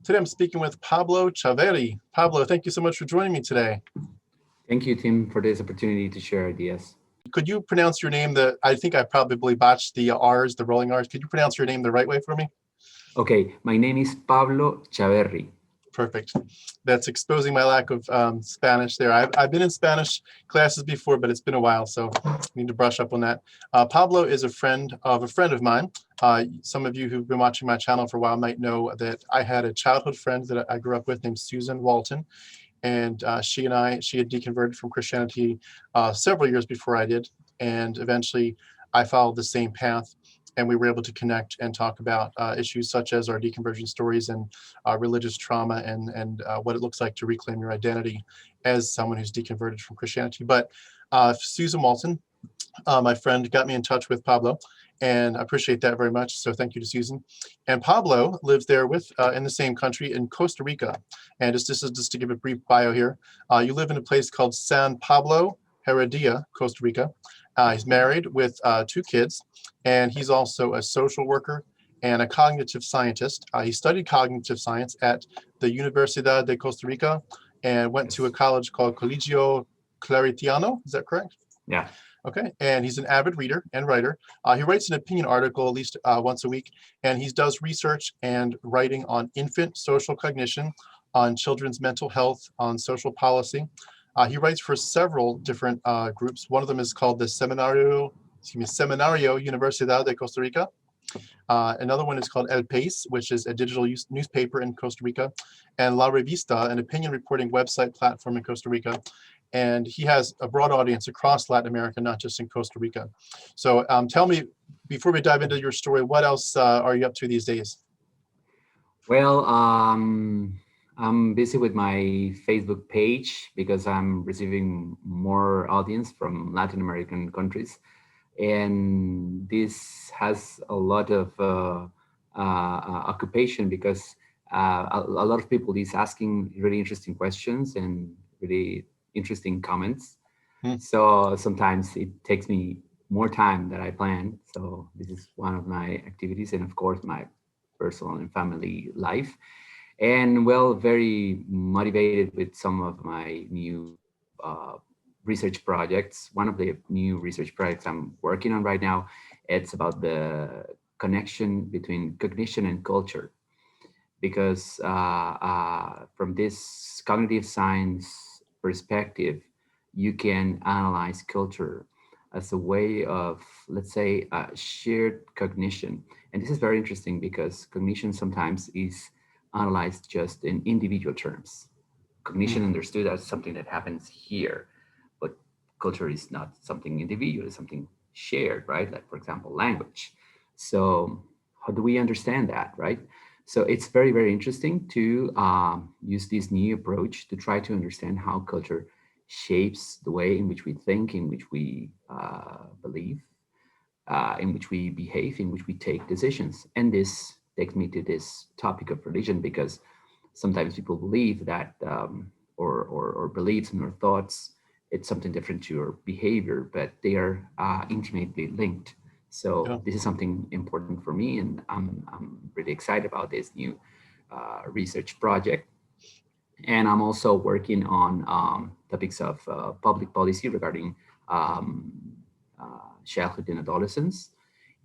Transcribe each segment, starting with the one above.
Today I'm speaking with Pablo Chaverri. Pablo, thank you so much for joining me today. Thank you, Tim, for this opportunity to share ideas. Could you pronounce your name? I think I probably botched the R's, the rolling R's. Could you pronounce your name the right way for me? Okay, my name is Pablo Chaverri. Perfect. That's exposing my lack of Spanish there. I've been in Spanish classes before, but it's been a while, so I need to brush up on that. Pablo is a friend of mine. Some of you who've been watching my channel for a while might know that I had a childhood friend that I grew up with named Susan Walton, and she had deconverted from Christianity several years before I did, and eventually I followed the same path. And we were able to connect and talk about issues such as our deconversion stories and religious trauma and what it looks like to reclaim your identity as someone who's deconverted from Christianity. But Susan Walton, my friend, got me in touch with Pablo, and I appreciate that very much. So thank you to Susan. And Pablo lives there in the same country in Costa Rica. And this is just to give a brief bio here. You live in a place called San Pablo Heredia, Costa Rica. He's married with 2 kids, and he's also a social worker and a cognitive scientist. He studied cognitive science at the Universidad de Costa Rica and went to a college called Colegio Claretiano. Is that correct? Yeah. Okay, and he's an avid reader and writer. He writes an opinion article at least once a week, and he does research and writing on infant social cognition, on children's mental health, on social policy. He writes for several different groups. One of them is called the Seminario Universidad de Costa Rica. Another one is called El País, which is a digital newspaper in Costa Rica, and La Revista, an opinion reporting website platform in Costa Rica. And he has a broad audience across Latin America, not just in Costa Rica. So tell me, before we dive into your story, what else are you up to these days? Well, I'm busy with my Facebook page because I'm receiving more audience from Latin American countries. And this has a lot of occupation because a lot of people is asking really interesting questions and really interesting comments. So sometimes it takes me more time than I planned. So this is one of my activities, and of course my personal and family life. And well, very motivated with some of my new research projects. One of the new research projects I'm working on right now, it's about the connection between cognition and culture. Because from this cognitive science perspective, you can analyze culture as a way of, let's say, shared cognition. And this is very interesting because cognition sometimes is analyzed just in individual terms. Cognition understood as something that happens here, but culture is not something individual, it's something shared, right? Like, for example, language. So how do we understand that, right? So it's very, very interesting to use this new approach to try to understand how culture shapes the way in which we think, in which we believe, in which we behave, in which we take decisions. And this takes me to this topic of religion, because sometimes people believe that, or beliefs and or thoughts, it's something different to your behavior, but they are intimately linked. So this is something important for me, and I'm really excited about this new research project. And I'm also working on topics of public policy regarding childhood and adolescence,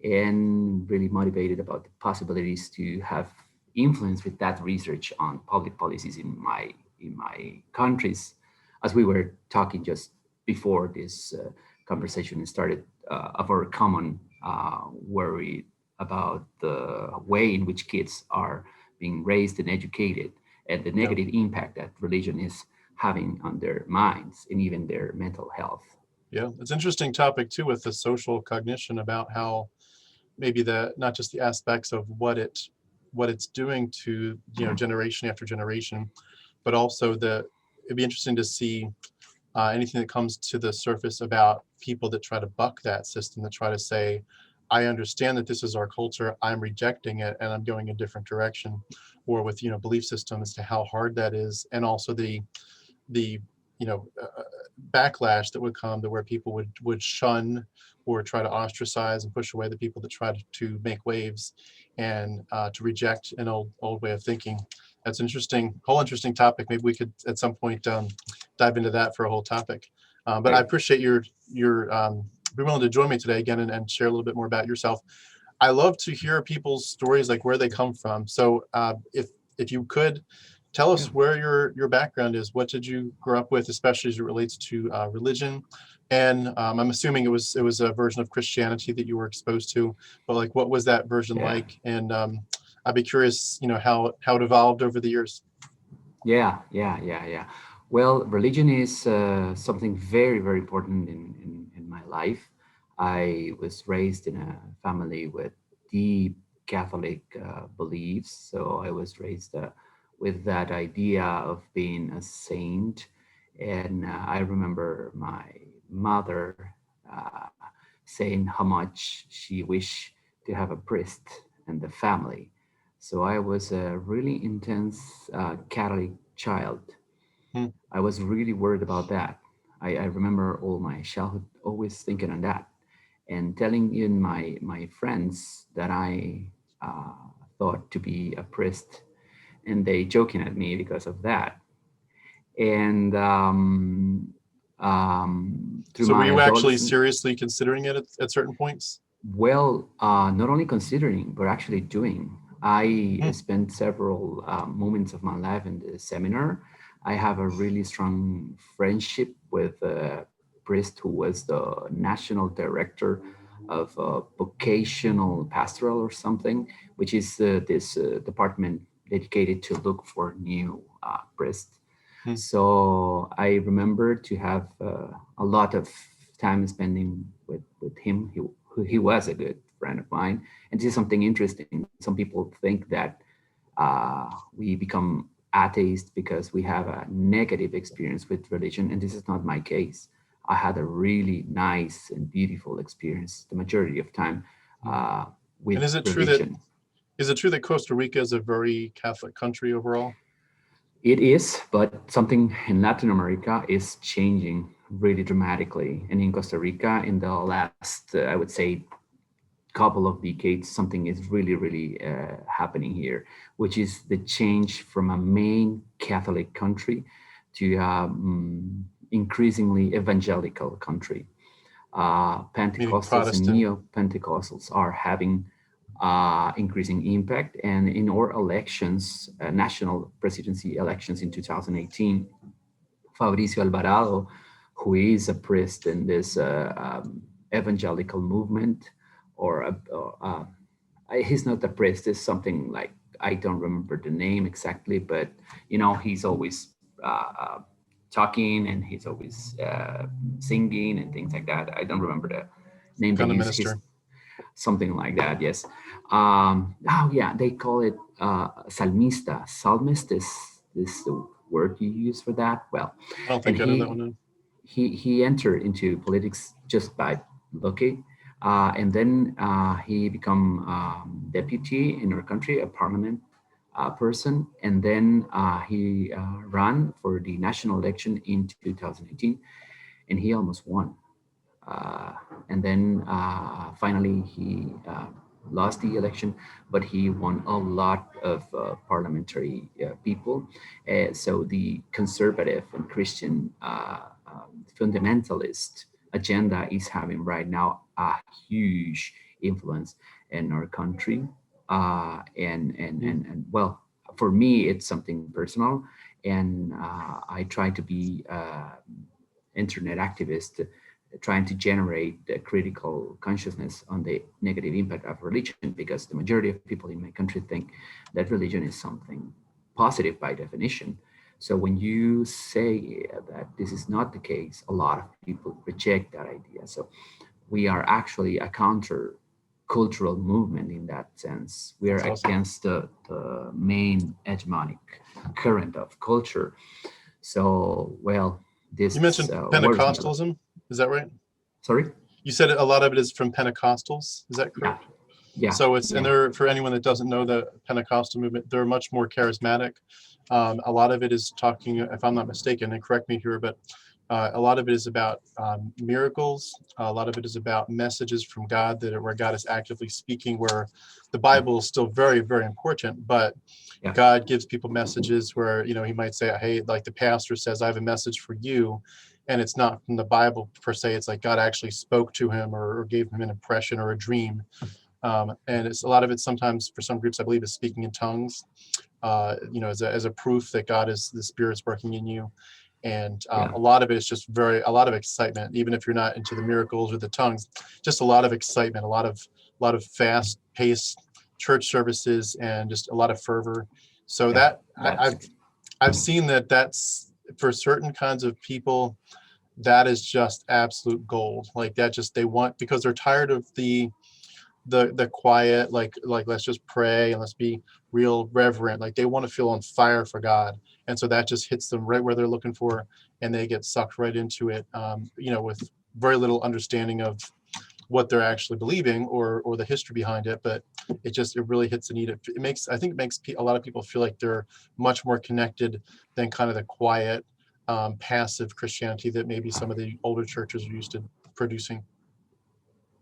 and really motivated about the possibilities to have influence with that research on public policies in my countries. As we were talking just before this conversation started, of our common worry about the way in which kids are being raised and educated, and the negative impact that religion is having on their minds and even their mental health. Yeah, it's an interesting topic too, with the social cognition, about how maybe not just the aspects of what it's doing to generation after generation, but also it'd be interesting to see anything that comes to the surface about people that try to buck that system, that try to say, I understand that this is our culture, I'm rejecting it, and I'm going a different direction, or with belief system as to how hard that is, and also the backlash that would come to where people would shun or try to ostracize and push away the people that try to make waves and to reject an old way of thinking. That's whole interesting topic. Maybe we could at some point dive into that for a whole topic. But I appreciate your being willing to join me today again and share a little bit more about yourself. I love to hear people's stories, like where they come from. So if you could tell us where your background is, what did you grow up with, especially as it relates to religion? And I'm assuming it was a version of Christianity that you were exposed to, but like, what was that version like? And I'd be curious, how it evolved over the years. Yeah. Well, religion is something very, very important in my life. I was raised in a family with deep Catholic beliefs, so I was raised with that idea of being a saint. And I remember my mother saying how much she wished to have a priest in the family. So I was a really intense Catholic child. Hmm. I was really worried about that. I remember all my childhood always thinking on that and telling in my friends that I thought to be a priest, and they joking at me because of that. And through So were my you actually adolescent, seriously considering it at certain points? well, not only considering, but actually doing. I Hmm. spent several moments of my life in the seminar. I have a really strong friendship with a priest who was the national director of vocational pastoral or something, which is this department dedicated to look for new priests. Hmm. So I remember to have a lot of time spending with him. He was a good friend of mine. And this is something interesting. Some people think that we become atheist because we have a negative experience with religion, and this is not my case. I had a really nice and beautiful experience the majority of time And with is it true religion. that Costa Rica is a very Catholic country overall? It is, but something in Latin America is changing really dramatically. And in Costa Rica, in the last, I would say, couple of decades, something is really, really happening here, which is the change from a main Catholic country to increasingly evangelical country. Meaning Pentecostals and Protestant? neo-Pentecostals are having increasing impact. And in our elections, national presidency elections in 2018, Fabricio Alvarado, who is a priest in this evangelical movement, he's not a priest, it's something like, I don't remember the name exactly, but he's always talking, and he's always singing and things like that. I don't remember the name they Kind of use. He's minister. something like that. Yes. Oh yeah, they call it salmista. Psalmist is the word you use for that. Well, I don't and think I know that one. he entered into politics just by lucky, and then he become deputy in our country, a parliament person, and then he ran for the national election in 2018, and he almost won. Uh, and then finally he lost the election, but he won a lot of parliamentary people. So the conservative and Christian fundamentalist agenda is having right now a huge influence in our country. And well, for me, it's something personal, and I try to be internet activist, trying to generate the critical consciousness on the negative impact of religion, because the majority of people in my country think that religion is something positive by definition. So when you say that this is not the case, a lot of people reject that idea. So we are actually a counter cultural movement in that sense. We are That's awesome. against the main hegemonic current of culture. So, well, this You mentioned worries me a lot. Pentecostalism. Is that right? Sorry? You said a lot of it is from Pentecostals. Is that Yeah, correct? yeah, So and yeah. they're, for anyone that doesn't know the Pentecostal movement, they're much more charismatic. A lot of it is talking, if I'm not mistaken, and correct me here, but A lot of it is about miracles. A lot of it is about messages from God where God is actively speaking, where the Bible is still very, very important, but God gives people messages where, he might say, hey, like the pastor says, I have a message for you. And it's not from the Bible per se. It's like God actually spoke to him or gave him an impression or a dream. And it's a lot of it sometimes for some groups, I believe, is speaking in tongues, as a proof that the Spirit's working in you. And a lot of it is just a lot of excitement, even if you're not into the miracles or the tongues, just a lot of excitement, a lot of fast paced church services and just a lot of fervor. So I've seen that's for certain kinds of people, that is just absolute gold. Like that they want, because they're tired of the quiet, like let's just pray and let's be real reverent. Like they want to feel on fire for God, and so that just hits them right where they're looking for, and they get sucked right into it, with very little understanding of what they're actually believing or the history behind it. But it really hits the need. It makes a lot of people feel like they're much more connected than kind of the quiet, passive Christianity that maybe some of the older churches are used to producing.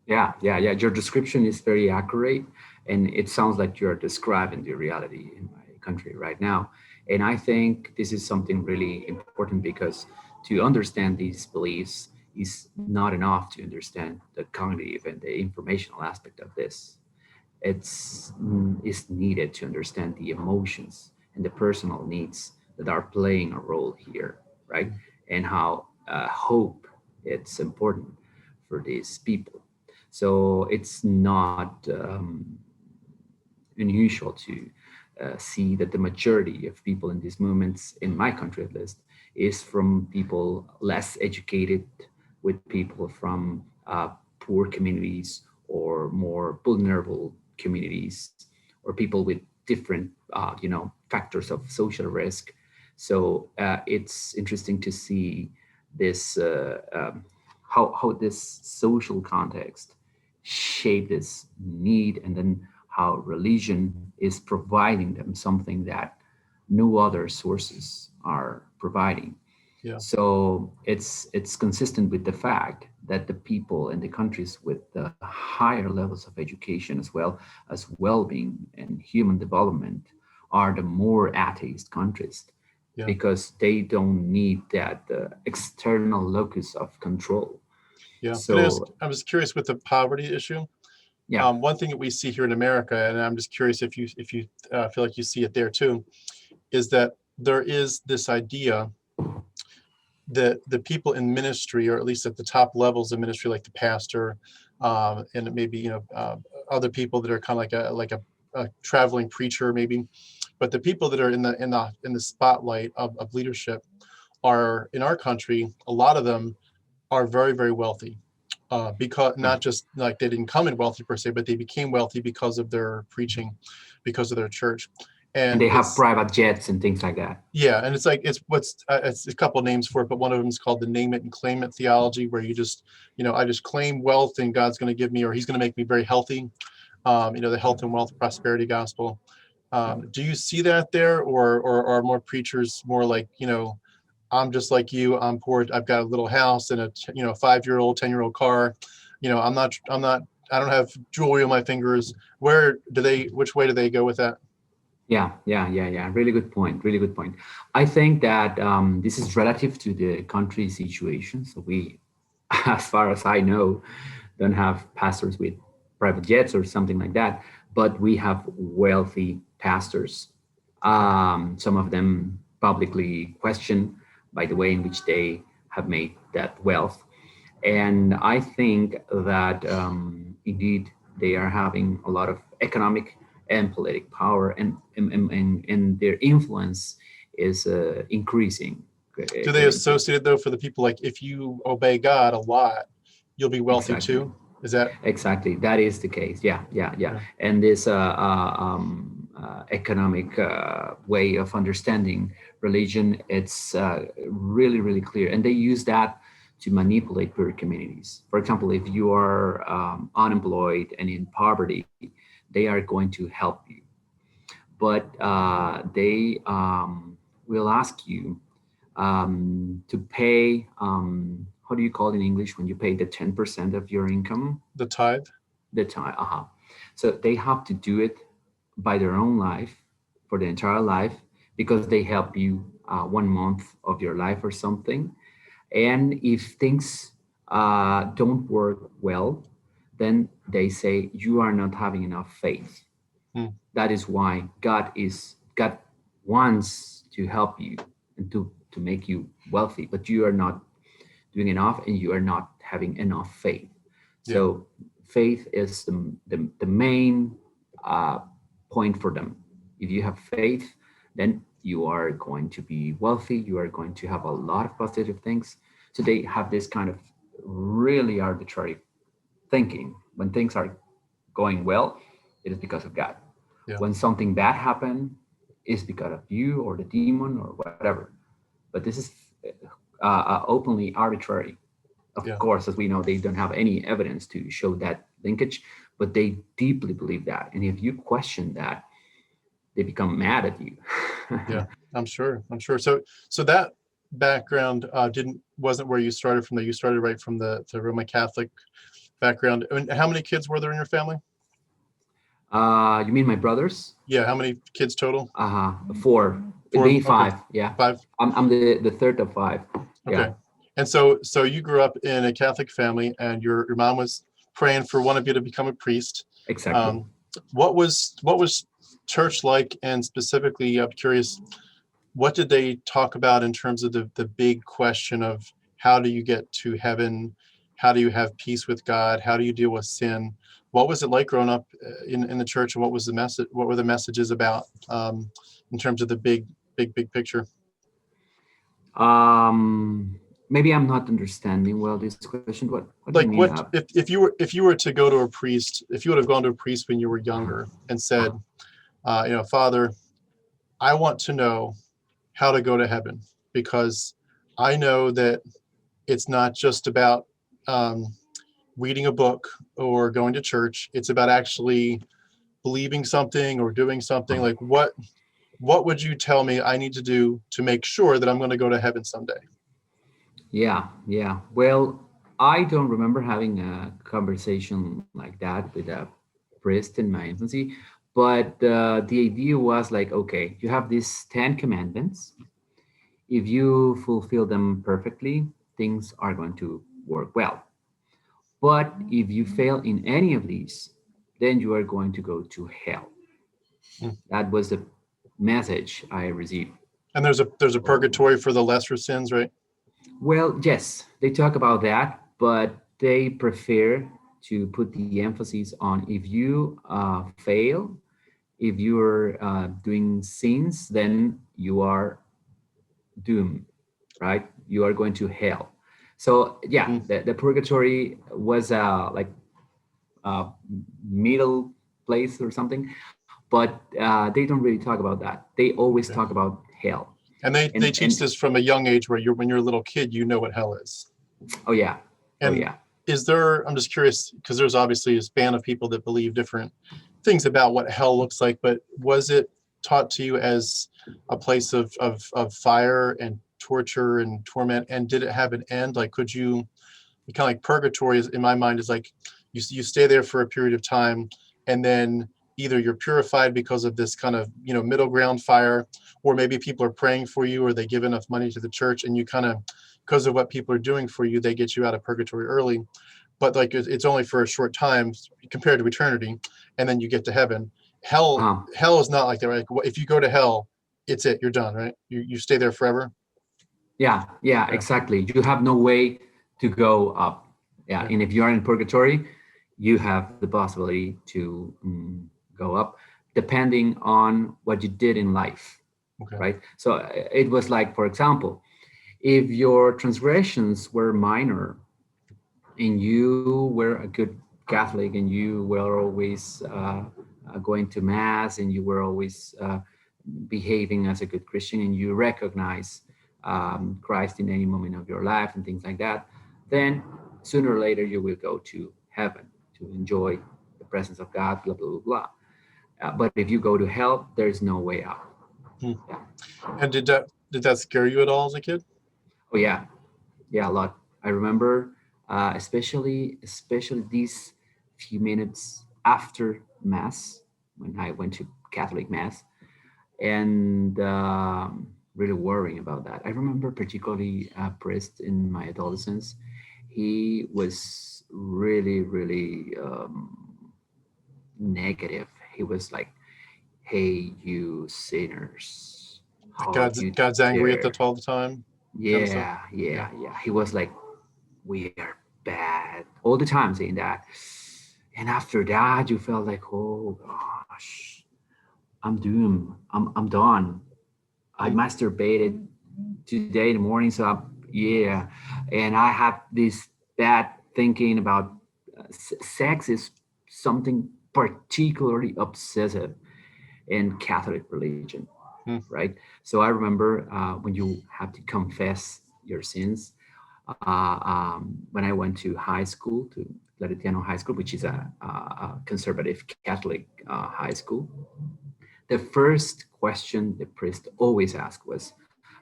Yeah. Your description is very accurate, and it sounds like you're describing the reality in my country right now. And I think this is something really important, because to understand these beliefs is not enough to understand the cognitive and the informational aspect of this. It's needed to understand the emotions and the personal needs that are playing a role here, right? And how hope it's important for these people. So it's not unusual to see that the majority of people in these movements, in my country at least, is from people less educated, with people from poor communities or more vulnerable communities, or people with different, factors of social risk. So it's interesting to see this, how this social context shape this need, and then how religion is providing them something that no other sources are providing. Yeah. So it's consistent with the fact that the people in the countries with the higher levels of education, as well as well-being and human development, are the more atheist countries, because they don't need that external locus of control. Yeah. So I was curious with the poverty issue. One thing that we see here in America, and I'm just curious if you feel like you see it there too, is that there is this idea that the people in ministry, or at least at the top levels of ministry, like the pastor, and maybe other people that are kind of like a traveling preacher, maybe, but the people that are in the spotlight of leadership are, in our country, a lot of them are very, very wealthy, because not just like they didn't come in wealthy per se, but they became wealthy because of their preaching, because of their church. And they have private jets and things like that. Yeah, and it's a couple of names for it, but one of them is called the Name It and Claimant Theology, where you just, I just claim wealth and God's going to give me, or He's going to make me very healthy. The health and wealth prosperity gospel. Do you see that there, or are more preachers more like, I'm just like you, I'm poor, I've got a little house and a 5-year-old, 10-year-old car, I don't have jewelry on my fingers. Which way do they go with that? Yeah. Really good point. I think that this is relative to the country situation. So we, as far as I know, don't have pastors with private jets or something like that, but we have wealthy pastors. Some of them publicly questioned by the way in which they have made that wealth. And I think that indeed they are having a lot of economic and political power, and their influence is increasing. Do they associate it though, for the people, like if you obey God a lot, you'll be wealthy too? Is that exactly? That is the case. Yeah. And this economic way of understanding religion, it's really, really clear, and they use that to manipulate poor communities. For example, if you are unemployed and in poverty, they are going to help you, but they will ask you to pay, how do you call it in English when you pay the 10% of your income? The tithe. The tithe. So they have to do it by their own life for the entire life, because they help you 1 month of your life or something. And if things don't work well, then they say you are not having enough faith. That is why God wants to help you and to make you wealthy, but you are not doing enough and you are not having enough faith. So faith is the main point for them. If you have faith, then you are going to be wealthy. You are going to have a lot of positive things. So they have this kind of really arbitrary thinking. When things are going well, it is because of God. When something bad happened, it's because of you or the demon or whatever. But this is openly arbitrary. Of course, as we know, they don't have any evidence to show that linkage, but they deeply believe that. And if you question that, they become mad at you. Yeah, I'm sure. So that background wasn't where you started from. You started right from the Roman Catholic background. And how many kids were there in your family? You mean my brothers? Yeah, how many kids total? 4. Me, 5. Okay. Yeah, 5. I'm the third of 5. Okay. Yeah. And so you grew up in a Catholic family, and your mom was praying for one of you to become a priest. Exactly. What was church like, and specifically, I'm curious, what did they talk about in terms of the big question of how do you get to heaven? How do you have peace with God? How do you deal with sin? What was it like growing up in the church, and what was the message? What were the messages about in terms of the big picture? Maybe I'm not understanding well this question. What do Like, you mean? what if you were to go to a priest, if you would have gone to a priest when you were younger and said, Father, I want to know how to go to heaven, because I know that it's not just about reading a book or going to church. It's about actually believing something or doing something. Like, what would you tell me I need to do to make sure that I'm going to go to heaven someday? Yeah. Well, I don't remember having a conversation like that with a priest in my infancy, but the idea was like, okay, you have these 10 commandments. If you fulfill them perfectly, things are going to work well. But if you fail in any of these, then you are going to go to hell. That was the message I received. And there's a purgatory for the lesser sins, right? Well, yes, they talk about that, but they prefer to put the emphasis on if you fail, if you're doing sins, then you are doomed, right? You are going to hell. So yeah, the purgatory was like a middle place or something, but they don't really talk about that. They always talk about hell. And they teach this from a young age, where when you're a little kid, you know what hell is. Oh yeah. And is there, I'm just curious, because there's obviously a span of people that believe different things about what hell looks like, but was it taught to you as a place of fire and torture and torment? And did it have an end? Like, could you, kind of like purgatory in my mind is like, you stay there for a period of time, and then either you're purified because of this kind of, middle ground fire, or maybe people are praying for you, or they give enough money to the church, and you kind of, because of what people are doing for you, they get you out of purgatory early. But like, it's only for a short time compared to eternity, and then you get to heaven. Hell is not like that, right? Like, if you go to hell, it's it, you're done, right? You stay there forever. Yeah, exactly. You have no way to go up. Yeah. And if you are in purgatory, you have the possibility to go up, depending on what you did in life. Right? So it was like, for example, if your transgressions were minor and you were a good Catholic and you were always going to mass and you were always behaving as a good Christian, and you recognize Christ in any moment of your life and things like that, then sooner or later you will go to heaven to enjoy the presence of God, blah, blah, blah, blah. But if you go to hell, there's no way out. And Did that scare you at all as a kid? Oh yeah, a lot. I remember, especially these few minutes after mass when I went to Catholic mass, and really worrying about that. I remember particularly a priest in my adolescence. He was really negative. He was like, "Hey, you sinners, Like how you God's angry at dare?" that all the time, kind of stuff. Yeah. He was like, "We are bad," all the time saying that. And after that, you felt like, "Oh gosh, I'm doomed. I'm done. I Hmm. masturbated today in the morning, so yeah." And I have this bad thinking about sex is something particularly obsessive in Catholic religion, Hmm. right? So I remember when you have to confess your sins. When I went to high school, to Claretiano High School, which is a conservative Catholic high school, the first question the priest always asked was,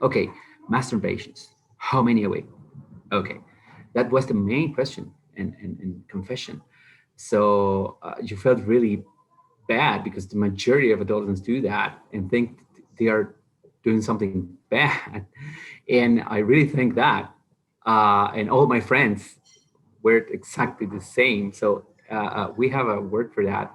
"Okay, masturbations, how many a week?" Okay, that was the main question in confession. So you felt really bad because the majority of adolescents do that and think they are doing something bad. And I really think that, and all my friends were exactly the same. So we have a word for that.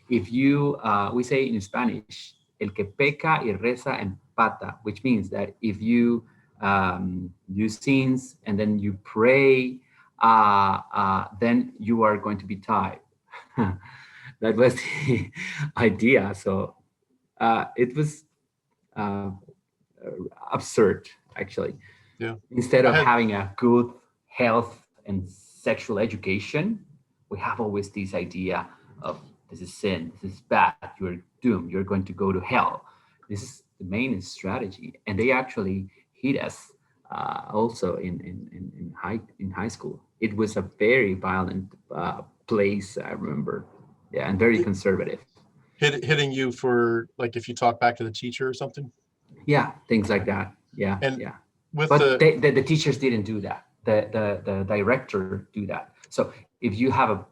If you, we say in Spanish, el que peca y reza empata, which means that if you do sins and then you pray, then you are going to be tied. That was the idea. So it was uh, absurd, actually. Yeah, Instead I of had. having a good health and sexual education, we have always this idea of this is sin, this is bad, you're doomed, you're going to go to hell. This is the main strategy, and they actually hit us also in high school. It was a very violent place, I remember. Yeah, and very conservative. Hitting you for like if you talk back to the teacher or something. Yeah, things like Okay. that. Yeah, And yeah. with But the the teachers didn't do that. The director do that. So if you have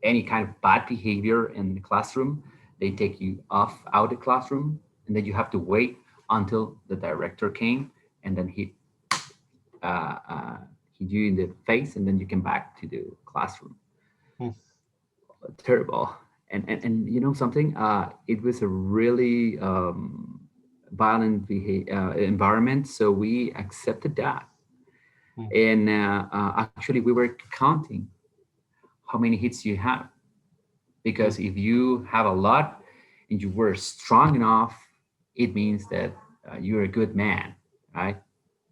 any kind of bad behavior in the classroom, they take you out the classroom, and then you have to wait until the director came, and then he hit you in the face, and then you come back to the classroom. hmm, Terrible. And you know something? It was a really violent environment, so we accepted that. hmm, And actually, we were counting how many hits you have, hmm, because if you have a lot and you were strong enough, it means that you're a good man, right?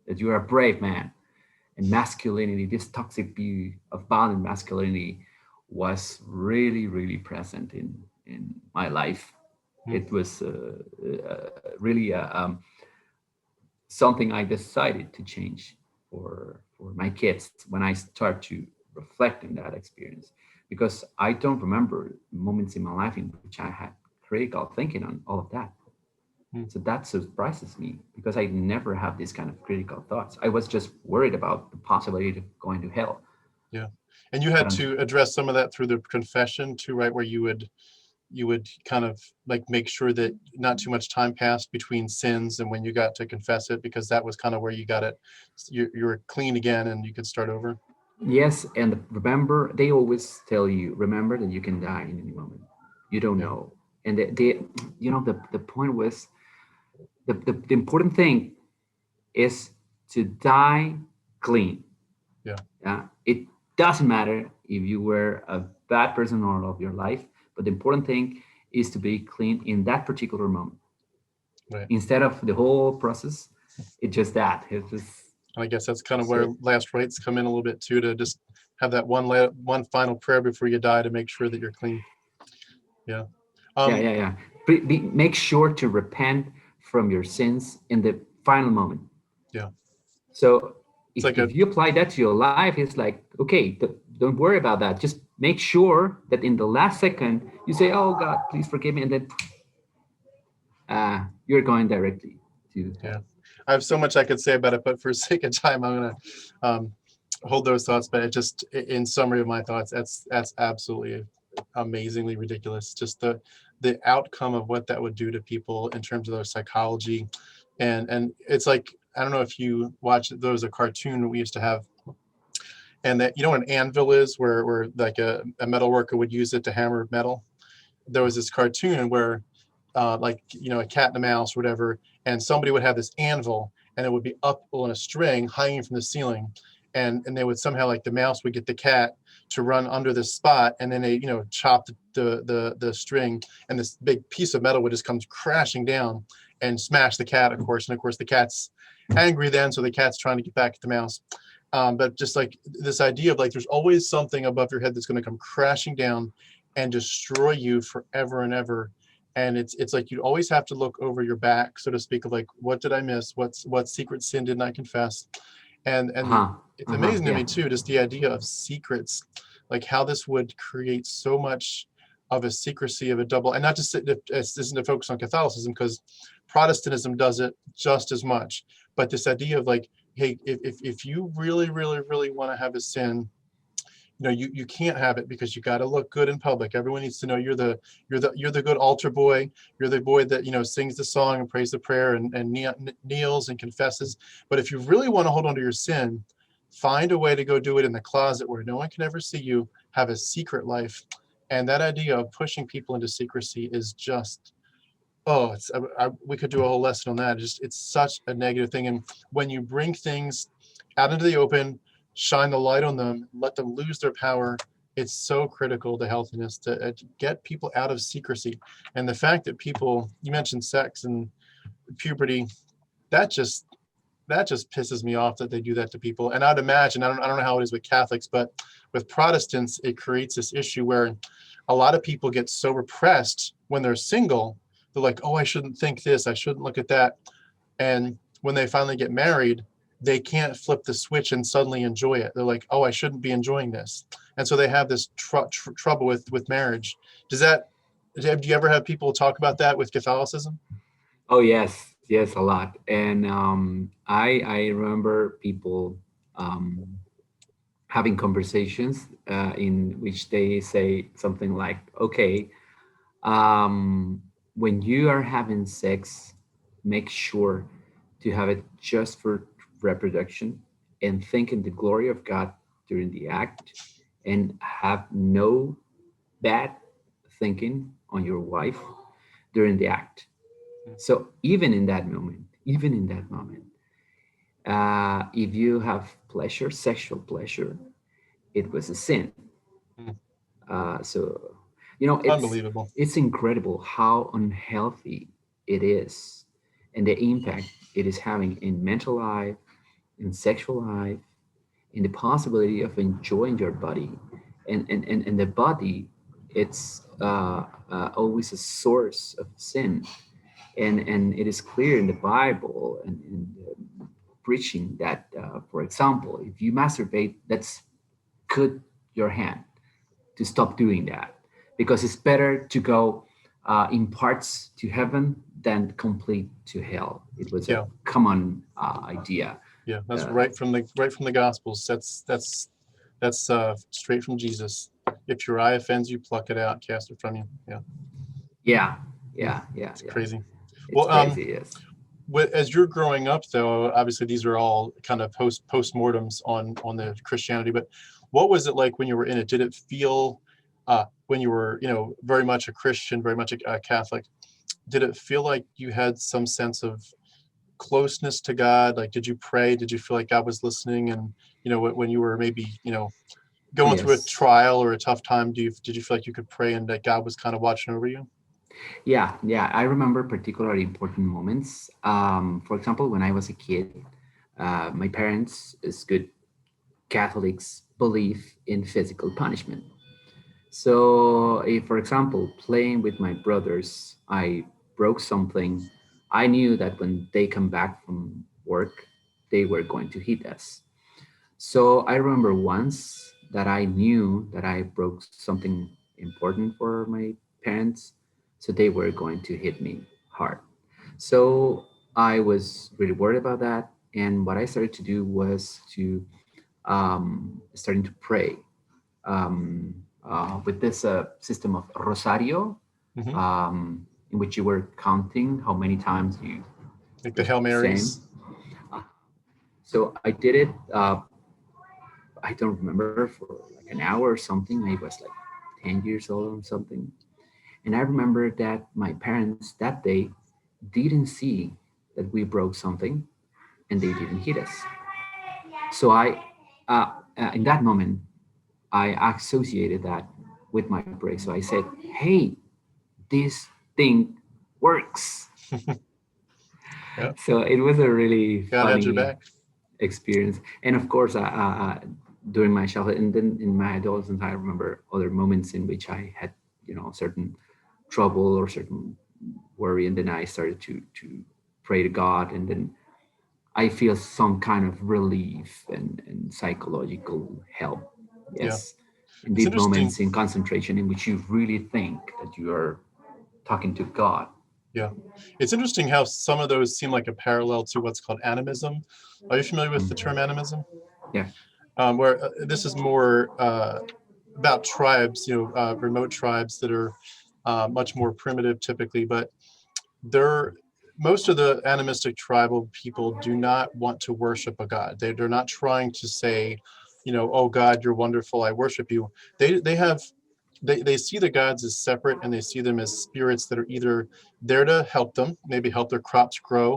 That you're a brave man. And masculinity, this toxic view of violent masculinity, was really present in my life. hmm. It was really something I decided to change for my kids when I start to reflect on that experience, because I don't remember moments in my life in which I had critical thinking on all of that. Hmm. So that surprises me because I never had these kind of critical thoughts. I was just worried about the possibility of going to hell. Yeah, and you But had to address some of that through the confession too, right? Where you would kind of like make sure that not too much time passed between sins and when you got to confess it, because that was kind of where you got it. You were clean again, and you could start over. yes, and remember, they always tell you, remember that you can die in any moment. You don't Yeah, know. And the point was, the important thing is to die clean. yeah, It doesn't matter if you were a bad person all of your life, but the important thing is to be clean in that particular moment. right. Instead of the whole process, it's just that. It's just And I guess that's kind of that's where it. last rites come in a little bit too, to just have that one final prayer before you die to make sure that you're clean. Yeah. Yeah, Um, yeah, yeah. Make sure to repent from your sins in the final moment. yeah. So It's like a if you apply that to your life, it's like, okay, don't worry about that. Just make sure that in the last second you say, "Oh God, please forgive me," and then you're going directly to yeah. hell. I have so much I could say about it, but for sake of time, I'm going to hold those thoughts. But it just, in summary of my thoughts, that's absolutely amazingly ridiculous. Just the outcome of what that would do to people in terms of their psychology. And it's like, I don't know if you watch, there was a cartoon we used to have, and that, you know what an anvil is, where like a metal worker would use it to hammer metal. There was this cartoon where like, you know, a cat and a mouse or whatever, and somebody would have this anvil and it would be up on a string hanging from the ceiling, and they would somehow, like, the mouse would get the cat to run under this spot, and then they, you know, chop the string, and this big piece of metal would just come crashing down and smash the cat, of course. And of course the cat's angry then, so the cat's trying to get back at the mouse. But just like this idea of, like, there's always something above your head that's going to come crashing down and destroy you forever and ever. And it's like you always have to look over your back, so to speak, of like, what did I miss? What secret sin didn't I confess? And it's amazing to me too, just the idea of secrets, like how this would create so much of a secrecy, of a double, and not just, this isn't to focus on Catholicism, because Protestantism does it just as much. But this idea of, like, hey, if you really, really, really want to have a sin, you know, you can't have it, because you got to look good in public. Everyone needs to know you're the good altar boy. You're the boy that, you know, sings the song and prays the prayer and kneels and confesses. But if you really want to hold on to your sin, find a way to go do it in the closet where no one can ever see you. Have a secret life. And that idea of pushing people into secrecy is just, oh, we could do a whole lesson on that. It's such a negative thing. And when you bring things out into the open, shine the light on them, let them lose their power, it's so critical to healthiness to get people out of secrecy. And the fact that people, you mentioned sex and puberty, that just pisses me off that they do that to people. And I'd imagine, I don't know how it is with Catholics, but with Protestants, it creates this issue where a lot of people get so repressed when they're single. They're like, oh, I shouldn't think this, I shouldn't look at that. And when they finally get married, they can't flip the switch and suddenly enjoy it. They're like, oh, I shouldn't be enjoying this. And so they have this trouble with marriage. Do you ever have people talk about that with Catholicism? Oh yes, a lot. And I remember people having conversations in which they say something like, okay, when you are having sex, make sure to have it just for reproduction, and think in the glory of God during the act, and have no bad thinking on your wife during the act. So even in that moment, if you have pleasure, sexual pleasure, it was a sin. Mm. So, you know, Unbelievable. it's incredible how unhealthy it is, and the impact it is having in mental life, in sexual life, in the possibility of enjoying your body, and the body, it's always a source of sin, and it is clear in the Bible and in the preaching that, for example, if you masturbate, let's cut your hand to stop doing that, because it's better to go in parts to heaven than complete to hell. It was Yeah. a common idea. Yeah, that's right from the Gospels. That's straight from Jesus. If your eye offends you, pluck it out, cast it from you. Yeah. Yeah. It's crazy. It's Well, crazy, yes. as you're growing up, though, obviously these are all kind of postmortems on the Christianity. But what was it like when you were in it? Did it feel, when you were, you know, very much a Christian, very much a Catholic? Did it feel like you had some sense of closeness to God? Like, did you pray? Did you feel like God was listening? And, you know, when you were maybe, you know, going through a Yes. trial or a tough time, did you feel like you could pray and that God was kind of watching over you? Yeah. I remember particularly important moments. For example, when I was a kid, my parents, as good Catholics, believe in physical punishment. So, if, for example, playing with my brothers, I broke something, I knew that when they come back from work, they were going to hit us. So, I remember once that I knew that I broke something important for my parents, so they were going to hit me hard. So, I was really worried about that. And what I started to do was to starting to pray with this system of Rosario, Hmm. in which you were counting how many times you Like the were Hail saying. Marys. So I did it. I don't remember, for like an hour or something. I was like 10 years old or something. And I remember that my parents that day didn't see that we broke something, and they didn't hit us. So in that moment, I associated that with my prayer. So I said, "Hey, this thing works." Yeah, So it was a really God had your funny back. experience. And of course, during my childhood and then in my adolescence, I remember other moments in which I had, certain trouble or certain worry, and then I started to pray to God, and then I feel some kind of relief and psychological help. Yeah, Yes, in it's these interesting. moments in concentration in which you really think that you are talking to God. Yeah, it's interesting how some of those seem like a parallel to what's called animism. Are you familiar with the term Mm. animism? Yeah. Where this is more about tribes, remote tribes that are much more primitive typically, but they're most of the animistic tribal people do not want to worship a god. They're not trying to say, oh God, you're wonderful, I worship you. They have they see the gods as separate, and they see them as spirits that are either there to help them, maybe help their crops grow,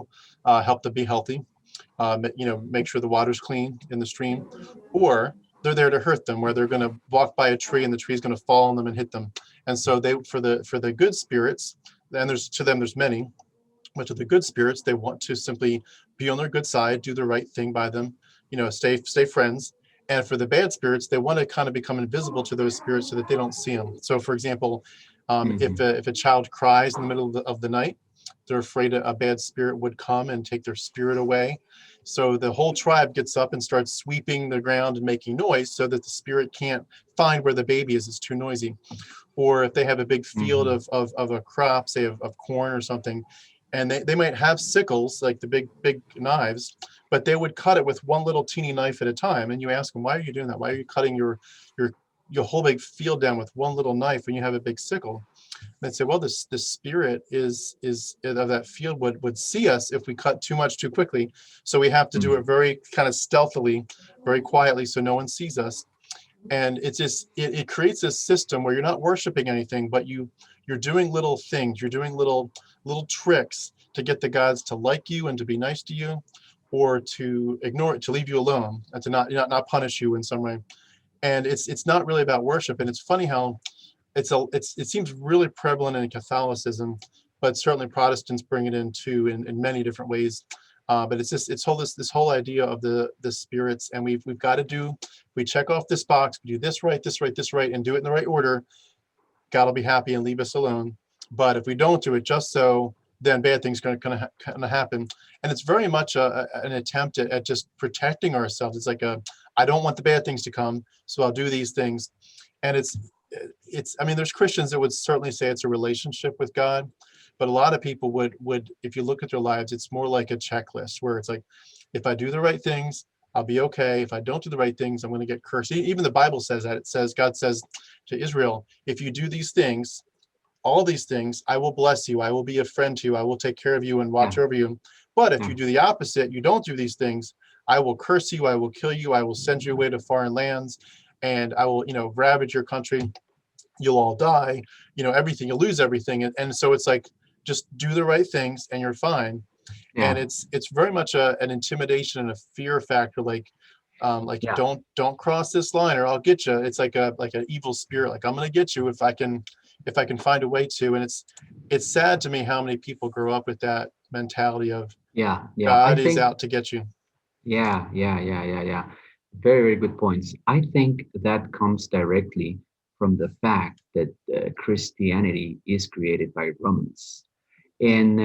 help them be healthy, make sure the water's clean in the stream, or they're there to hurt them, where they're going to walk by a tree and the tree's going to fall on them and hit them. And so they, for the good spirits, and there's many, but to the good spirits, they want to simply be on their good side, do the right thing by them, stay friends. And for the bad spirits, they want to kind of become invisible to those spirits so that they don't see them. So, for example, Hmm. if a child cries in the middle of the night, they're afraid a bad spirit would come and take their spirit away. So the whole tribe gets up and starts sweeping the ground and making noise so that the spirit can't find where the baby is. It's too noisy. Or if they have a big field Hmm. of a crop, say of corn or something, and they might have sickles, like the big knives, but they would cut it with one little teeny knife at a time. And you ask them, why are you doing that? Why are you cutting your your whole big field down with one little knife when you have a big sickle? They'd say, well, this spirit is of that field would see us if we cut too much too quickly. So we have to do it Hmm. very kind of stealthily, very quietly, so no one sees us. And it's just it creates this system where you're not worshiping anything, but you're doing little things, you're doing little tricks to get the gods to like you and to be nice to you, or to ignore it, to leave you alone, and to not punish you in some way. And it's not really about worship. And it's funny how it seems really prevalent in Catholicism, but certainly Protestants bring it in too in many different ways. But it's just this whole idea of the spirits, and we've got to do, we check off this box, we do this right, this right, this right, and do it in the right order. God will be happy and leave us alone. But if we don't do it just so, then bad things are going to happen. And it's very much an attempt at just protecting ourselves. It's like I don't want the bad things to come, so I'll do these things. And I mean, there's Christians that would certainly say it's a relationship with God, but a lot of people would, if you look at their lives, it's more like a checklist where it's like, if I do the right things, I'll be okay. If I don't do the right things, I'm going to get cursed. Even the Bible says that. It says, God says to Israel, if you do these things, all these things, I will bless you. I will be a friend to you. I will take care of you and watch Yeah. over you. But if Yeah. you do the opposite, you don't do these things, I will curse you. I will kill you. I will send you away to foreign lands, and I will, ravage your country. You'll all die, everything, you'll lose everything. And so it's like, just do the right things and you're fine. And Yeah. it's very much an intimidation and a fear factor, like Yeah. don't cross this line or I'll get you. It's like an evil spirit, like I'm going to get you if I can find a way to. And it's sad to me how many people grow up with that mentality of Yeah. Yeah. I God is think. out to get you. Yeah. Yeah. Yeah. Yeah. Yeah. Very, very good points. I think that comes directly from the fact that Christianity is created by Romans. And,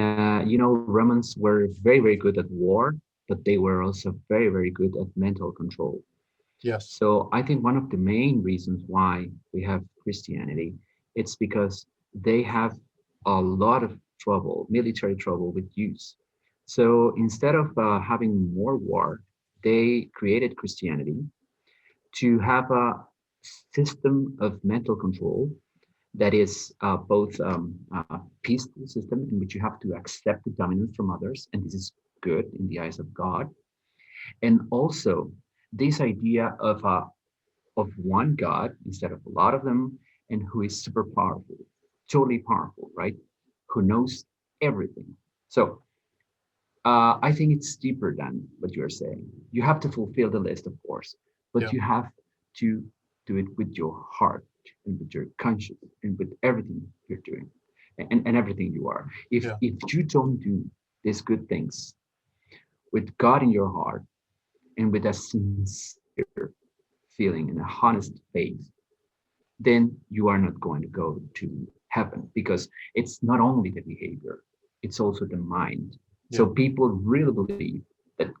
Romans were very, very good at war, but they were also very, very good at mental control. Yes. So I think one of the main reasons why we have Christianity, it's because they have a lot of trouble, military trouble with Jews. So instead of having more war, they created Christianity to have a system of mental control that is both a peaceful system in which you have to accept the dominance from others, and this is good in the eyes of God, and also this idea of one God instead of a lot of them, and who is super powerful, totally powerful, right? Who knows everything. So I think it's deeper than what you're saying. You have to fulfill the list, of course, but Yeah. you have to do it with your heart and with your conscience and with everything you're doing and everything you are. Yeah. If you don't do these good things with God in your heart and with a sincere feeling and a honest faith, then you are not going to go to heaven, because it's not only the behavior, it's also the mind. So Yeah. people really believe that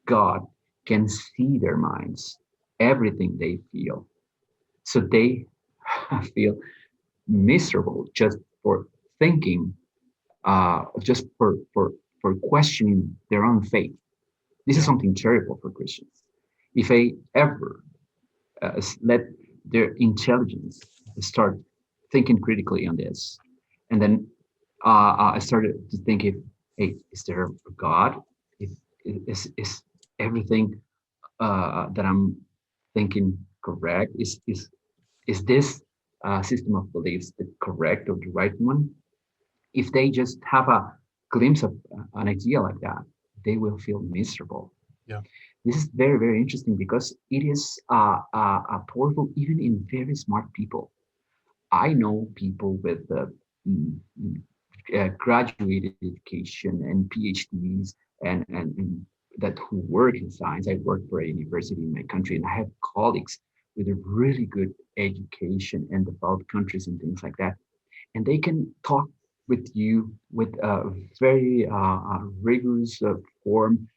God can see their minds, everything they feel. So they feel miserable just for thinking, just for questioning their own faith. This is Yeah. something terrible for Christians. If they ever let their intelligence start thinking critically on this, and then I started to think, if hey, is there a God? If, is everything that I'm thinking correct? Is this system of beliefs the correct or the right one? If they just have a glimpse of an idea like that, they will feel miserable. Yeah. This is very, very interesting because it is powerful even in very smart people. I know people with mm, mm, graduate education and PhDs and that who work in science. I work for a university in my country, and I have colleagues with a really good education and developed countries and things like that, and they can talk with you with a very rigorous form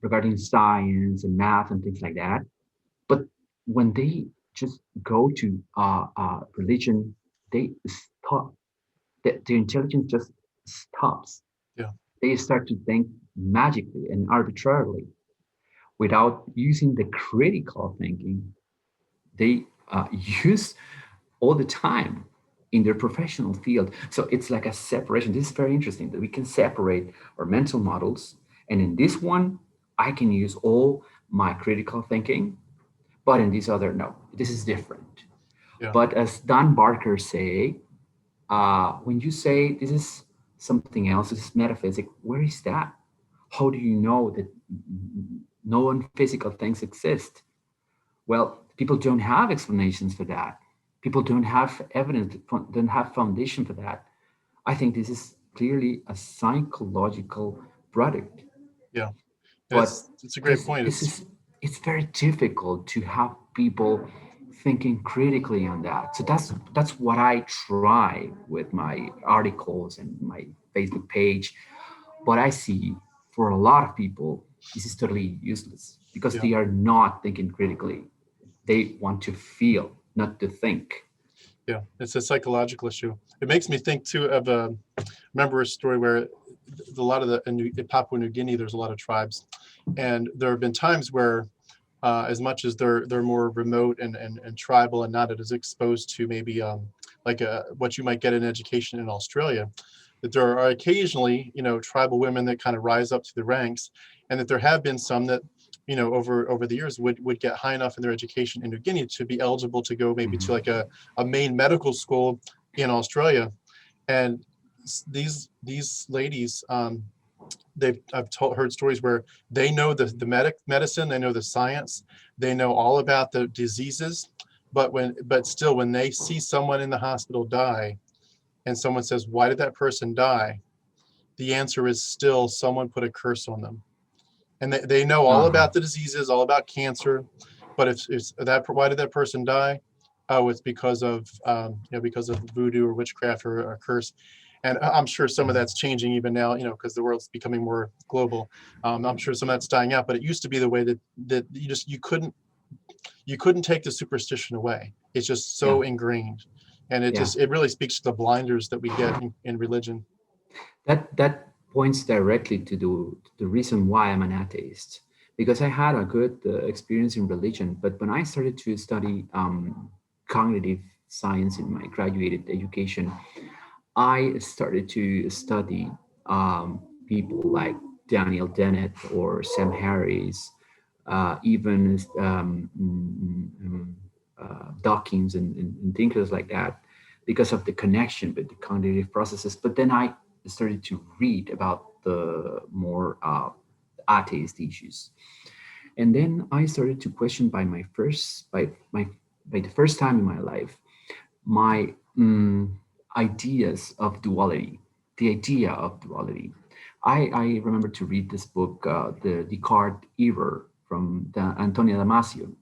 regarding science and math and things like that. But when they just go to religion, they stop. The intelligence just stops. Yeah. They start to think magically and arbitrarily without using the critical thinking they use all the time in their professional field. So it's like a separation. This is very interesting that we can separate our mental models. And in this one, I can use all my critical thinking, but in this other, no, this is different. Yeah. But as Dan Barker say, when you say this is something else, this is metaphysics, where is that? How do you know that no non-physical things exist? Well, people don't have explanations for that. People don't have evidence, don't have foundation for that. I think this is clearly a psychological product. Yeah. But It's a great this point. this It's is it's very difficult to have people thinking critically on that. So that's what I try with my articles and my Facebook page. But I see for a lot of people, this is totally useless because yeah. they are not thinking critically. They want to feel, not to think. Yeah. It's a psychological issue. It makes me think too of remember a story where a lot of in Papua New Guinea, there's a lot of tribes, and there have been times where as much as they're more remote and tribal and not as exposed to maybe like what you might get in education in Australia, that there are occasionally, tribal women that kind of rise up to the ranks, and that there have been some that, over the years would get high enough in their education in New Guinea to be eligible to go maybe to like a main medical school in Australia. And these ladies, heard stories where they know the medicine, they know the science, they know all about the diseases, but still when they see someone in the hospital die and someone says, why did that person die? The answer is still someone put a curse on them. And they know all Uh-huh. about the diseases, all about cancer, but if that, why did that person die? Oh, it's because of because of voodoo or witchcraft or a curse. And I'm sure some of that's changing even now, because the world's becoming more global. I'm sure some of that's dying out, but it used to be the way that you couldn't take the superstition away. It's just Yeah, so ingrained, and yeah. it really speaks to the blinders that we get in religion. That points directly to the reason why I'm an atheist. Because I had a good experience in religion, but when I started to study cognitive science in my graduate education, I started to study people like Daniel Dennett or Sam Harris, even Dawkins and thinkers like that, because of the connection with the cognitive processes. But then I started to read about the more atheist issues, and then I started to question by the first time in my life my ideas of duality, the idea of duality. I remember to read this book, The Descartes Error, from Antonio Damasio,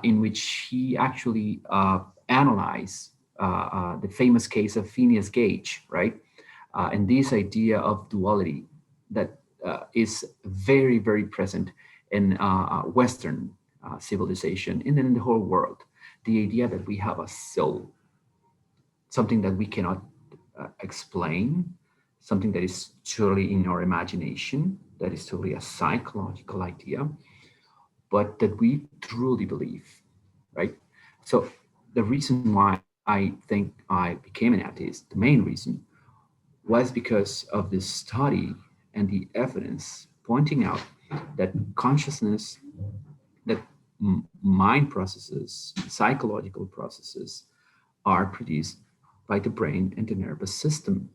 in which he actually analyzed the famous case of Phineas Gage, right? And this idea of duality that is very, very present in Western civilization and then in the whole world. The idea that we have a soul, something that we cannot explain, something that is totally in our imagination, that is totally a psychological idea, but that we truly believe, right? So the reason why I think I became an atheist, the main reason, was because of this study and the evidence pointing out that consciousness, that mind processes, psychological processes, are produced by the brain and the nervous system.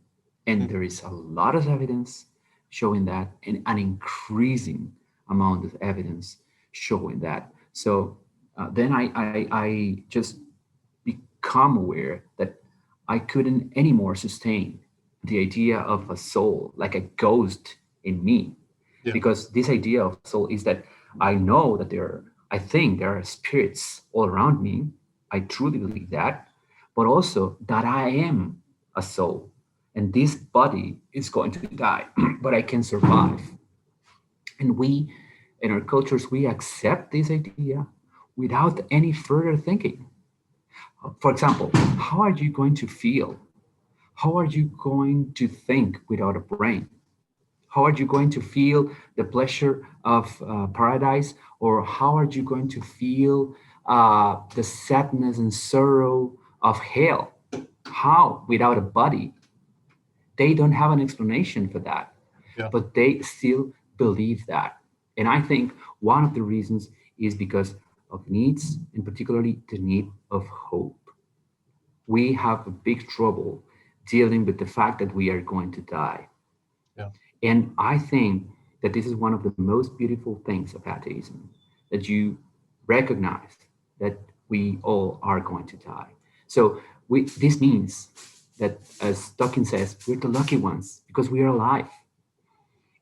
And there is a lot of evidence showing that, and an increasing amount of evidence showing that. So then I just become aware that I couldn't anymore sustain the idea of a soul, like a ghost in me. Yeah. Because this idea of soul is that I know that I think there are spirits all around me. I truly believe that, but also that I am a soul and this body is going to die, but I can survive. And we, in our cultures, we accept this idea without any further thinking. For example, how are you going to feel? How are you going to think without a brain? How are you going to feel the pleasure of paradise? Or how are you going to feel the sadness and sorrow of hell? How? Without a body. They don't have an explanation for that, Yeah. but they still believe that. And I think one of the reasons is because of needs, and particularly the need of hope. We have a big trouble dealing with the fact that we are going to die. Yeah. And I think that this is one of the most beautiful things of atheism, that you recognize that we all are going to die. So this means that, as Dawkins says, we're the lucky ones because we are alive.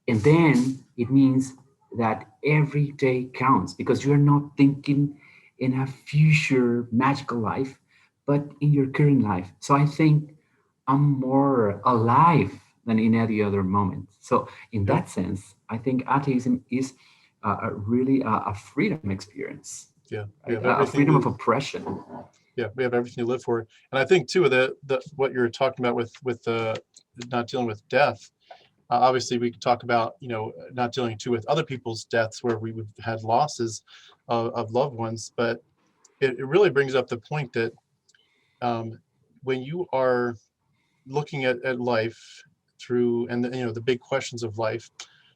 And then it means that every day counts because you're not thinking in a future magical life, but in your current life. So I think I'm more alive than in any other moment. So in Yeah. that sense, I think atheism is really a freedom experience, Yeah. We right? have A everything freedom of to, oppression. yeah, we have everything to live for. And I think too the what you're talking about with not dealing with death. Obviously, we could talk about not dealing too with other people's deaths where we've had losses of loved ones, but it really brings up the point that when you are looking at life through and the big questions of life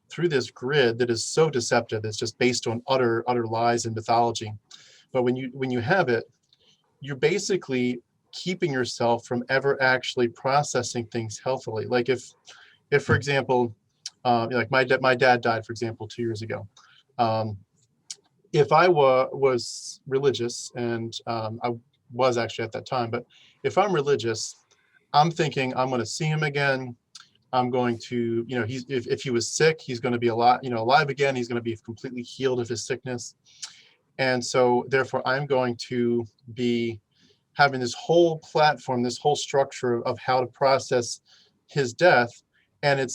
through this grid that is so deceptive, it's just based on utter lies and mythology. But when you have it, you're basically keeping yourself from ever actually processing things healthily. Like if for example, like my dad died, for example, 2 years ago. If I was religious, and I was actually at that time, but if I'm religious, I'm thinking I'm going to see him again. I'm going to, he's if he was sick, he's going to be alive again. He's going to be completely healed of his sickness. And so therefore I'm going to be having this whole platform, this whole structure of how to process his death. And